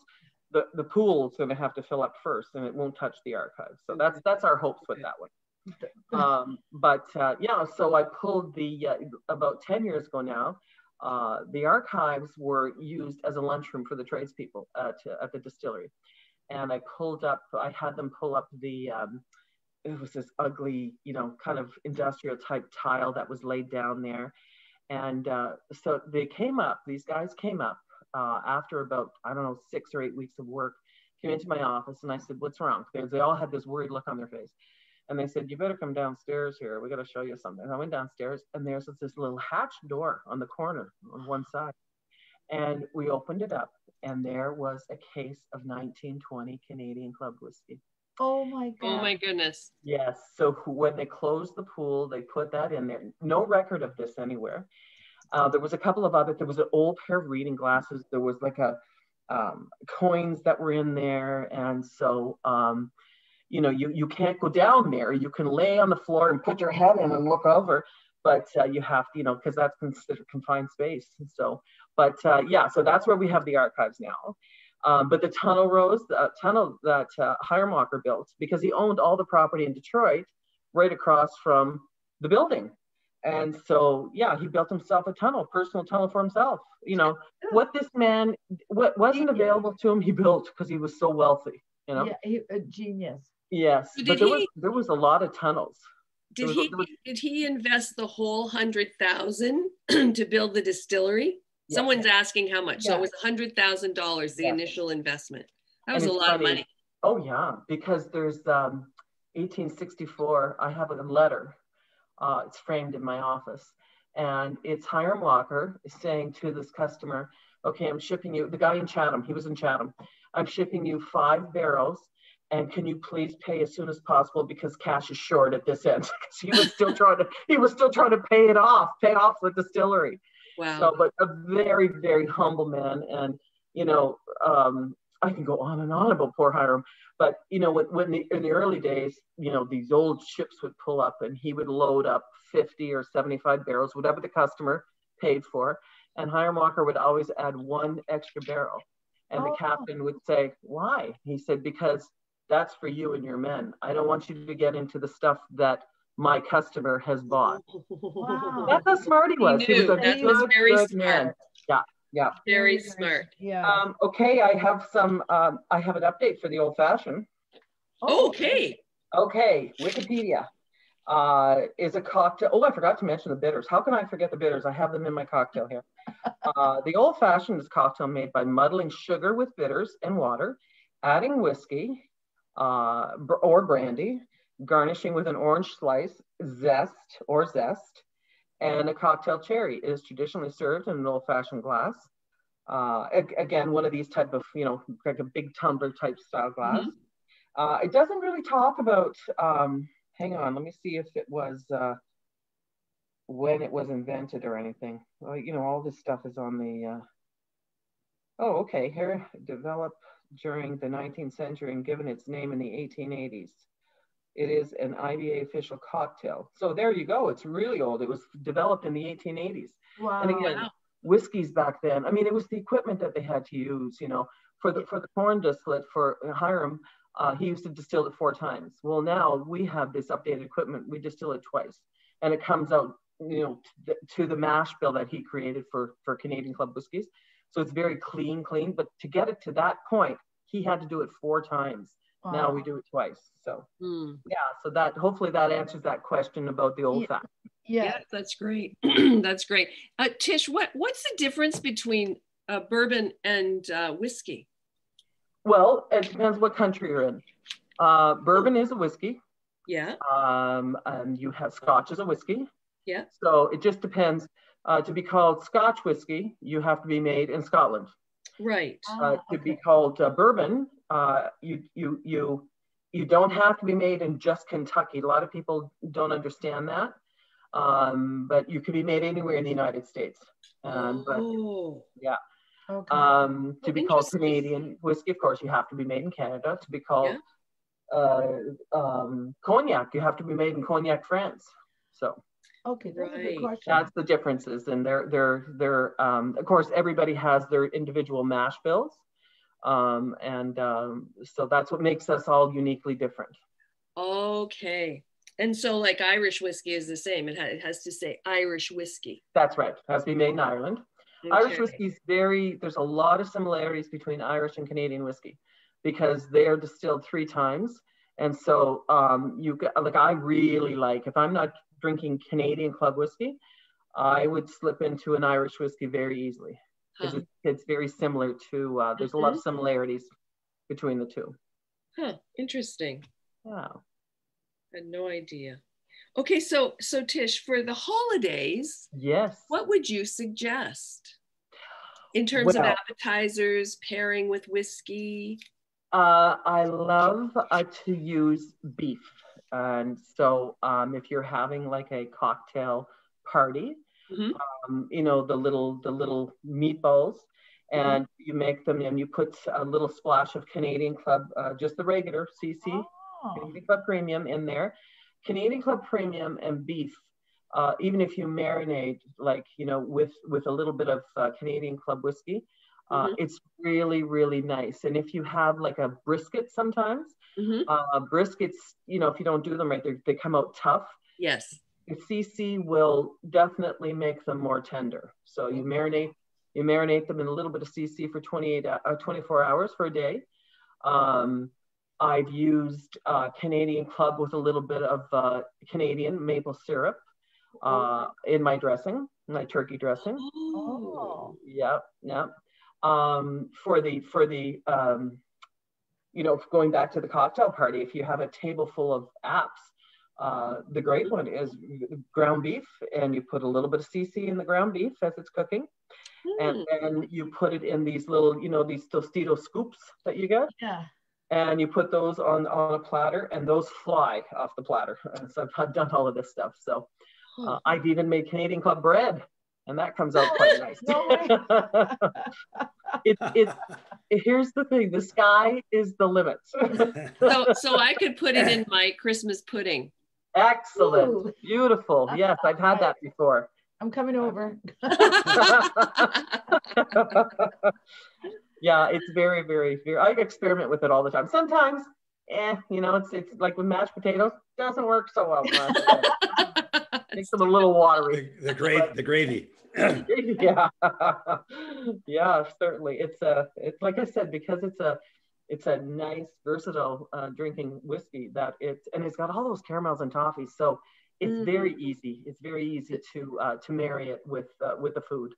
the pool's going to have to fill up first, and it won't touch the archives. So that's our hopes with that one. So I pulled about 10 years ago now. The archives were used as a lunchroom for the tradespeople at the distillery. And I had them pull up it was this ugly, you know, kind of industrial type tile that was laid down there. And so these guys came up after about, 6 or 8 weeks of work, came into my office, and I said, what's wrong? Because they all had this worried look on their face. And they said, you better come downstairs here. We got to show you something. And I went downstairs, and there's this little hatch door on the corner on one side. And we opened it up, and there was a case of 1920 Canadian Club whiskey. Oh my God. Oh my goodness. Yes. So when they closed the pool, they put that in there. No record of this anywhere. There was a couple of other, there was an old pair of reading glasses. There was like a coins that were in there. And so, you know, you can't go down there. You can lay on the floor and put your head in and look over, but you have to, you know, because that's considered confined space. So, but yeah, so that's where we have the archives now. But the tunnel tunnel that Hiram Walker built, because he owned all the property in Detroit, right across from the building. And so, yeah, he built himself a tunnel, personal tunnel for himself. You know, what this man, what wasn't available to him, he built because he was so wealthy, you know? Yeah, a genius. Yes, So but there was a lot of tunnels. Did he invest the whole $100,000 to build the distillery? Yes. Someone's asking how much. Yeah. So it was $100,000, the initial investment. That was a lot of money. Oh yeah, because there's 1864, I have a letter. It's framed in my office. And it's Hiram Walker saying to this customer, okay, I'm shipping you, the guy in Chatham, he was in Chatham. I'm shipping you 5 barrels. And can you please pay as soon as possible because cash is short at this end. he was still trying to pay off the distillery. Wow. So, but a very, very humble man. And, you know, I can go on and on about poor Hiram, but, you know, in the early days, you know, these old ships would pull up and he would load up 50 or 75 barrels, whatever the customer paid for. And Hiram Walker would always add 1 extra barrel. And the captain would say, why? He said, because that's for you and your men. I don't want you to get into the stuff that my customer has bought. Wow. That's how smart he was. He was a very good smart. Man. Yeah. Yeah. Very smart. Yeah. Okay, I have an update for the old fashioned. Okay. Okay, Wikipedia is a cocktail. Oh, I forgot to mention the bitters. How can I forget the bitters? I have them in my cocktail here. The old fashioned is a cocktail made by muddling sugar with bitters and water, adding whiskey or brandy, garnishing with an orange slice, zest, and a cocktail cherry. It is traditionally served in an old-fashioned glass. Again, one of these type of, you know, like a big tumbler type style glass. It doesn't really talk about, hang on, let me see if it was when it was invented or anything. Well, you know, all this stuff is on the, oh, okay, here, developed during the 19th century and given its name in the 1880s. It is an IBA official cocktail. So there you go. It's really old. It was developed in the 1880s. Wow. And again, whiskeys back then, I mean, it was the equipment that they had to use, you know, for the corn distillate for Hiram, he used to distill it 4 times. Well, now we have this updated equipment. We distill it twice. And it comes out, you know, to the mash bill that he created for Canadian Club whiskeys. So it's very clean, but to get it to that point, he had to do it 4 times. Wow. Now we do it twice. So yeah, so that hopefully that answers that question about the old fashioned. Yeah, that's great. That's great. Tish, what's the difference between bourbon and whiskey? Well, it depends what country you're in. Bourbon is a whiskey. Yeah. And you have Scotch as a whiskey. Yeah. So it just depends. To be called Scotch whiskey, you have to be made in Scotland. Right. To be called bourbon, you don't have to be made in just Kentucky. A lot of people don't understand that, but you can be made anywhere in the United States. But yeah, to be called Canadian whiskey, of course, you have to be made in Canada. To be called cognac, you have to be made in Cognac, France. So. Okay, that's a good question. That's the differences, and they're of course everybody has their individual mash bills, so that's what makes us all uniquely different. Okay, and so like Irish whiskey is the same. It has to say Irish whiskey. That's right. It has to be made in Ireland. Okay. Irish whiskey is there's a lot of similarities between Irish and Canadian whiskey because they are distilled 3 times, and so I really like, if I'm not drinking Canadian Club whiskey, I would slip into an Irish whiskey very easily because it's very similar to, there's a lot of similarities between the two. Interesting. Wow. I had no idea. Okay, so Tish, for the holidays, yes, what would you suggest in terms of appetizers, pairing with whiskey? I love to use beef. And so if you're having like a cocktail party, you know, the little meatballs, and you make them and you put a little splash of Canadian Club, just the regular CC, Canadian Club Premium in there. Canadian Club Premium and beef, even if you marinate, like, you know, with a little bit of Canadian Club whiskey, it's really, really nice. And if you have like a brisket sometimes, briskets, you know, if you don't do them right, they come out tough. Yes. The CC will definitely make them more tender. So you marinate them in a little bit of CC for 24 hours for a day. I've used Canadian Club with a little bit of Canadian maple syrup in my dressing, my turkey dressing. Oh. Yeah. For the you know, going back to the cocktail party, if you have a table full of apps, the great one is ground beef, and you put a little bit of CC in the ground beef as it's cooking. And then you put it in these little, you know, these Tostito scoops that you get. Yeah. And you put those on a platter, and those fly off the platter. And so I've done all of this stuff. So I've even made Canadian Club bread, and that comes out quite nice. No way. Here's the thing: the sky is the limit. So I could put it in my Christmas pudding. Excellent. Ooh. Beautiful. Yes, I've had that before. I'm coming over. Yeah, it's very, very, very, I experiment with it all the time. Sometimes, you know, it's like with mashed potatoes, doesn't work so well. Makes them a little watery. The gravy. Yeah. Yeah, certainly. It's like I said, because it's a nice, versatile drinking whiskey and it's got all those caramels and toffees. So it's very easy. It's very easy to marry it with the food.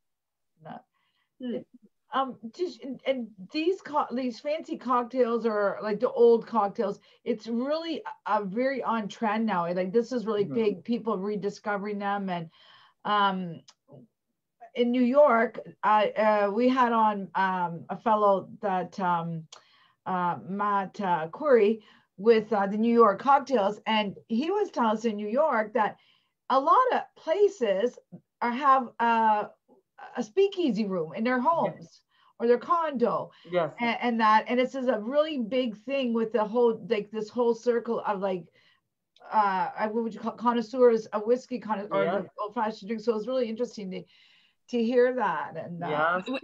And these fancy cocktails, or like the old cocktails, it's really very on trend now. Like this is really big. People rediscovering them. And in New York, we had on a fellow that Matt Curry with the New York cocktails, and he was telling us in New York that a lot of places have a speakeasy room in their homes or their condo. Yes. And this is a really big thing with the whole, like this whole circle of like what would you call connoisseurs of whiskey or old-fashioned drinks. So it was really interesting to hear that. And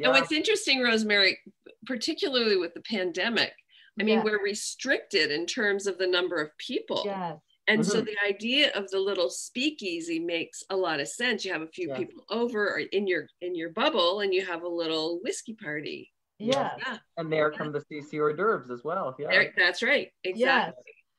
what's interesting, Rosemary, particularly with the pandemic, I mean, we're restricted in terms of the number of people. Yes. And so the idea of the little speakeasy makes a lot of sense. You have a few people over or in your bubble, and you have a little whiskey party. Yeah. And there come the CC hors d'oeuvres as well. Yeah. That's right. Exactly.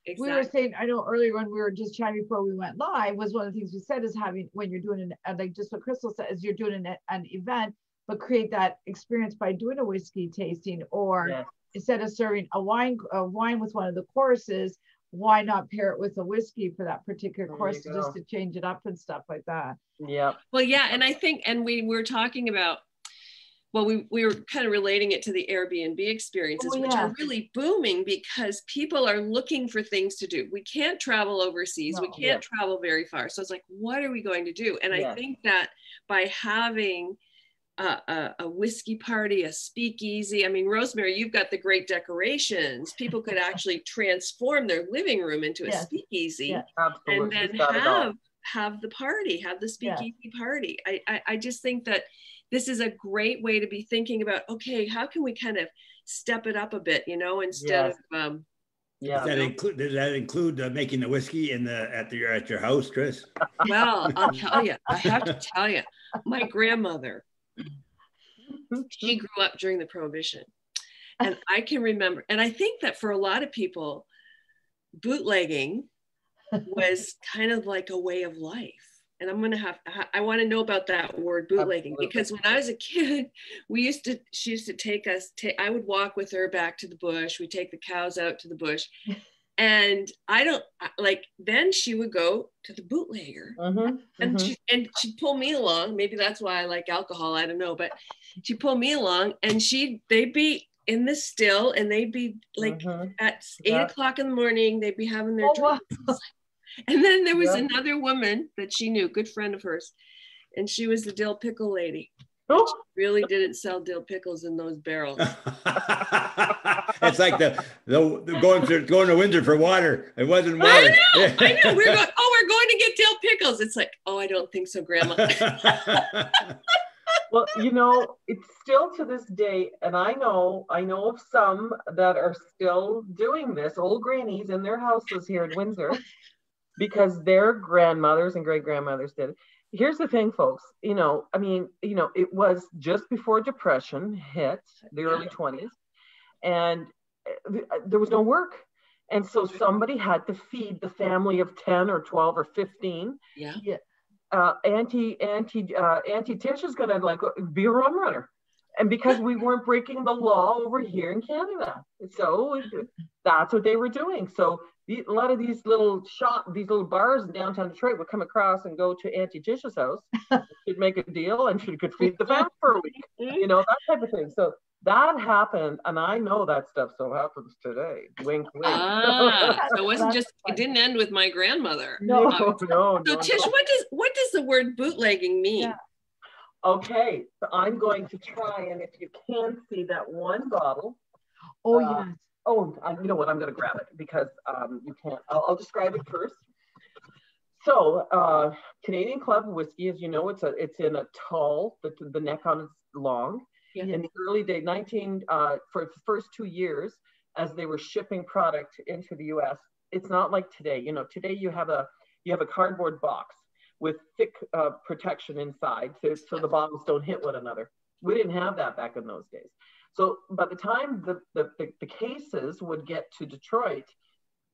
Yes. We were saying, I know earlier when we were just chatting before we went live, was one of the things we said is having, when you're doing like just what Crystal said, is you're doing an event, but create that experience by doing a whiskey tasting, or instead of serving a wine with one of the courses, why not pair it with a whiskey for that particular course, just to change it up and stuff like that. Yeah. Well, yeah. And I think, and we were talking about, well, we were kind of relating it to the Airbnb experiences, which are really booming because people are looking for things to do. We can't travel overseas. We can't travel very far. So it's like, what are we going to do? And I think that by having a whiskey party, a speakeasy. I mean, Rosemary, you've got the great decorations. People could actually transform their living room into a speakeasy, and then have the party, have the speakeasy party. I just think that this is a great way to be thinking about, okay, how can we kind of step it up a bit, you know, instead of Does that include making the whiskey at your house, Chris? Well, I'll tell you, I have to tell you, my grandmother, she grew up during the Prohibition, and I can remember, and I think that for a lot of people, bootlegging was kind of like a way of life. And I want to know about that word, bootlegging, because when I was a kid, she used to take us, I would walk with her back to the bush. We'd take the cows out to the bush. And then she would go to the bootlegger and she'd pull me along. Maybe that's why I like alcohol. I don't know, but she'd pull me along and they'd be in the still, and they'd be like at 8:00 in the morning, they'd be having their drinks. Wow. And then there was another woman that she knew, good friend of hers, and she was the dill pickle lady. She really didn't sell dill pickles in those barrels. It's like the going to Windsor for water. It wasn't water. I know. We're going to get dill pickles. It's like, oh, I don't think so, Grandma. Well, you know, it's still to this day, and I know of some that are still doing this, old grannies in their houses here in Windsor, because their grandmothers and great grandmothers did it. Here's the thing, folks, you know, I mean, you know, it was just before Depression hit, the early 20s, and there was no work. And so somebody had to feed the family of 10 or 12 or 15. Yeah. Auntie Tish is gonna like be a rum runner. And because we weren't breaking the law over here in Canada. So that's what they were doing. So a lot of these little bars in downtown Detroit would come across and go to Auntie Tish's house. She'd make a deal and she could feed the family for a week. You know, that type of thing. So that happened, and I know that stuff still happens today. Wink, wink. So it wasn't just, it didn't end with my grandmother. No. So Tish, what does the word bootlegging mean? Yeah. Okay, so I'm going to try, and if you can see that one bottle. Oh, yes. Oh, you know what? I'm going to grab it because you can't. I'll describe it first. So, Canadian Club whiskey, as you know, it's in a tall. The neck on it's long. Yeah. In the early day, for the first 2 years, as they were shipping product into the U.S., it's not like today. You know, today you have a cardboard box with thick protection inside, so the bottles don't hit one another. We didn't have that back in those days. So by the time the cases would get to Detroit,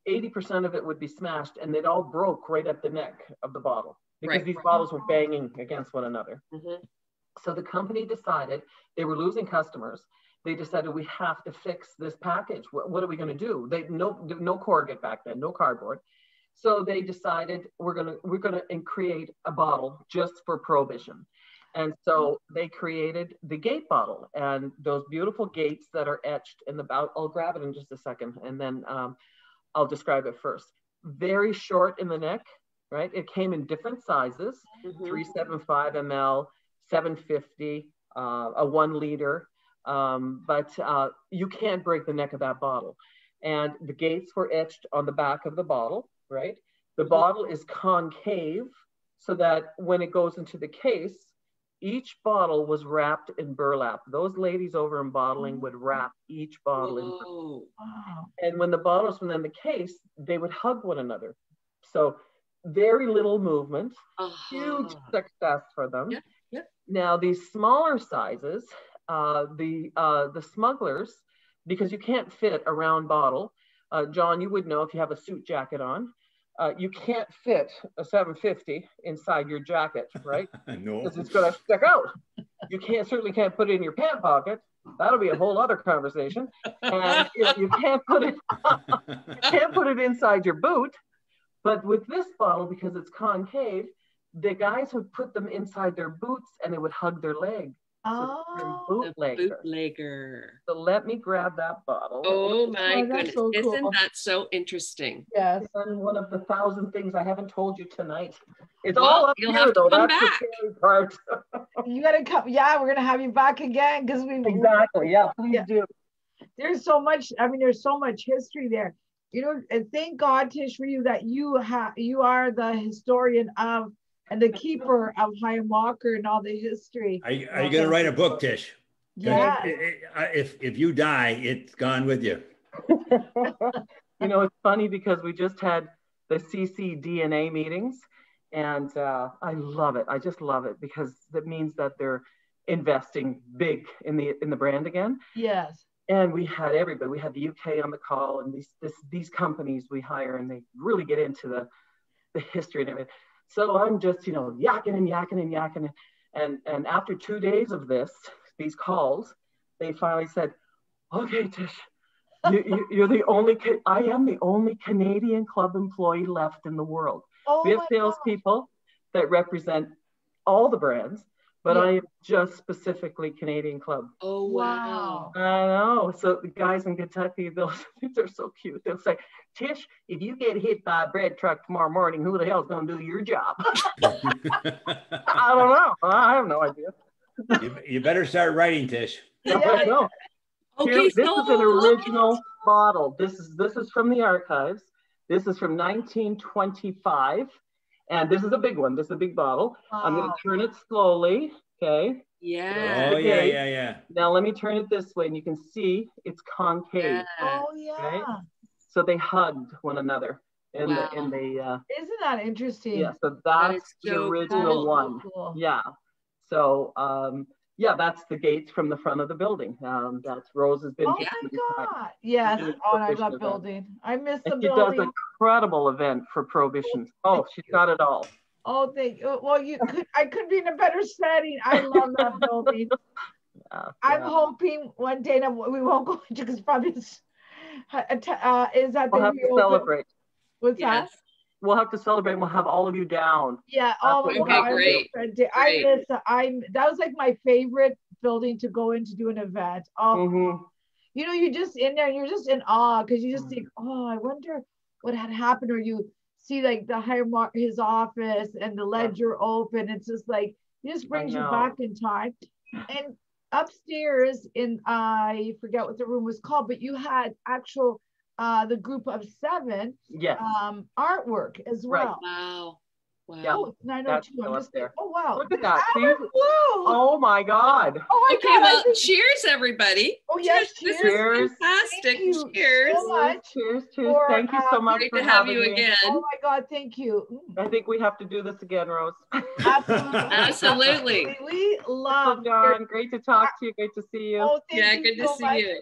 80% of it would be smashed, and they'd all broke right at the neck of the bottle because these bottles were banging against one another. Mm-hmm. So the company decided, they were losing customers. They decided, we have to fix this package. What are we going to do? No corrugate back then, no cardboard. So they decided we're gonna create a bottle just for Prohibition. And so they created the gate bottle, and those beautiful gates that are etched in the bow. I'll grab it in just a second, and then I'll describe it first. Very short in the neck, right? It came in different sizes, 375 ml, 750, a 1 liter, but you can't break the neck of that bottle. And the gates were etched on the back of the bottle, right? The bottle is concave so that when it goes into the case, each bottle was wrapped in burlap. Those ladies over in bottling would wrap each bottle in burlap. Wow. And when the bottles were in the case, they would hug one another. So very little movement, huge success for them. Yeah. Yeah. Now these smaller sizes, the smugglers, because you can't fit a round bottle. John, you would know if you have a suit jacket on, you can't fit a 750 inside your jacket, right? No. Because it's going to stick out. You certainly can't put it in your pant pocket. That'll be a whole other conversation. And you can't put it inside your boot. But with this bottle, because it's concave, the guys would put them inside their boots and it would hug their leg. Oh, bootlegger. So let me grab that bottle. Oh my goodness. So cool. Isn't that so interesting? Yes. And one of the 1,000 things I haven't told you tonight. It's all up you'll here, have to though. come That's back. the scary part. You got to come. Yeah, we're going to have you back again because we Exactly. Yeah, please do. There's so much. I mean, there's so much history there. You know, and thank God, Tish, for you that you are the historian of and the keeper of Hiram Walker and all the history. Are you going to write a book, Tish? Yeah. If you die, it's gone with you. You know, it's funny because we just had the CCDNA meetings, and I love it. I just love it because that means that they're investing big in the brand again. Yes. And we had everybody. We had the UK on the call, and these companies we hire, and they really get into the history and everything. So I'm just, yakking. And after 2 days of these calls, they finally said, okay, Tish, you're the only, I am the only Canadian club employee left in the world. We have salespeople that represent all the brands, but Yeah. I am just specifically Canadian Club. Oh, wow. I know. So the guys in Kentucky, they're so cute. They'll say, Tish, if you get hit by a bread truck tomorrow morning, who the hell's going to do your job? I don't know. I have no idea. You better start writing, Tish. Yeah, I know. Okay, Here, this so is an original bottle. This is from the archives. This is from 1925. And this is a big one. This is a big bottle. Wow. I'm going to turn it slowly. Okay. Yeah. Oh, yeah. Now let me turn it this way and you can see it's concave. Yeah. Oh yeah. Okay. So they hugged one another in Wow. the Isn't that interesting? yeah, so That that's is the so original cool. one. Cool. Yeah. So yeah, that's the gates from the front of the building. That's Rose has been Oh to my many times. God. Yes. Doing Oh, and I Prohibition love event. building. I miss the And she does building. an incredible event for Prohibition. Oh, she's got it all. Oh, thank you. Well, I could be in a better setting. I love that building. I'm hoping one day, now we won't go into because probably is that We'll the have to celebrate. What's Yes. that? We'll have to celebrate. We'll have all of you down. Yeah. Oh my That's what God. we'll great. I miss. That was like my favorite building to go in to do an event. Oh, Mhm. you know, you're just in there, you're just in awe because you just think, oh, I wonder what had happened. Or you see like his office and the ledger open. It's just like, it just brings you back in time. And upstairs in, I forget what the room was called, but you had actual, the group of 7 Yes. artwork as well. Wow. Wow. Yeah. Oh, 902. I'm just there. Oh, wow. Look at that. See? Blue. Oh my God. Oh my Okay, God. well, cheers, everybody. Oh, yes, This cheers. is fantastic. Thank you Cheers. so much. Cheers. for, Thank you so much Great for to have having you me. again. Oh my God, thank you. I think we have to do this again, Rose. Absolutely. Absolutely. We love John, great to talk to you. Great to see you. Oh, thank Yeah, you good to so see much. you.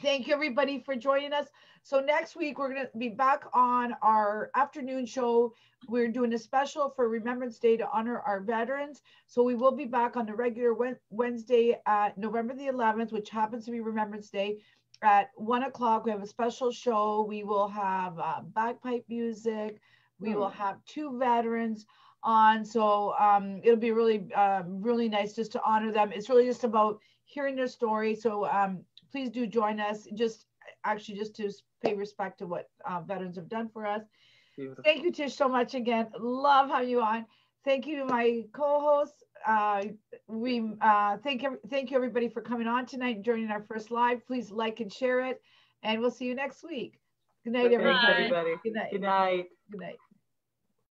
Thank you, everybody, for joining us. So next week, we're going to be back on our afternoon show. We're doing a special for Remembrance Day to honor our veterans. So we will be back on the regular Wednesday at November the 11th, which happens to be Remembrance Day, at 1 o'clock. We have a special show. We will have bagpipe music. We will have 2 veterans on. So it'll be really, really nice just to honor them. It's really just about hearing their story. So please do join us, just to pay respect to what veterans have done for us. Beautiful. Thank you, Tish, so much again. Love having you on. Thank you to my co-hosts. Thank you, everybody, for coming on tonight and joining our first live. Please like and share it, and we'll see you next week. Good night, everybody. Thanks, everybody. Good night. Good night. Good night.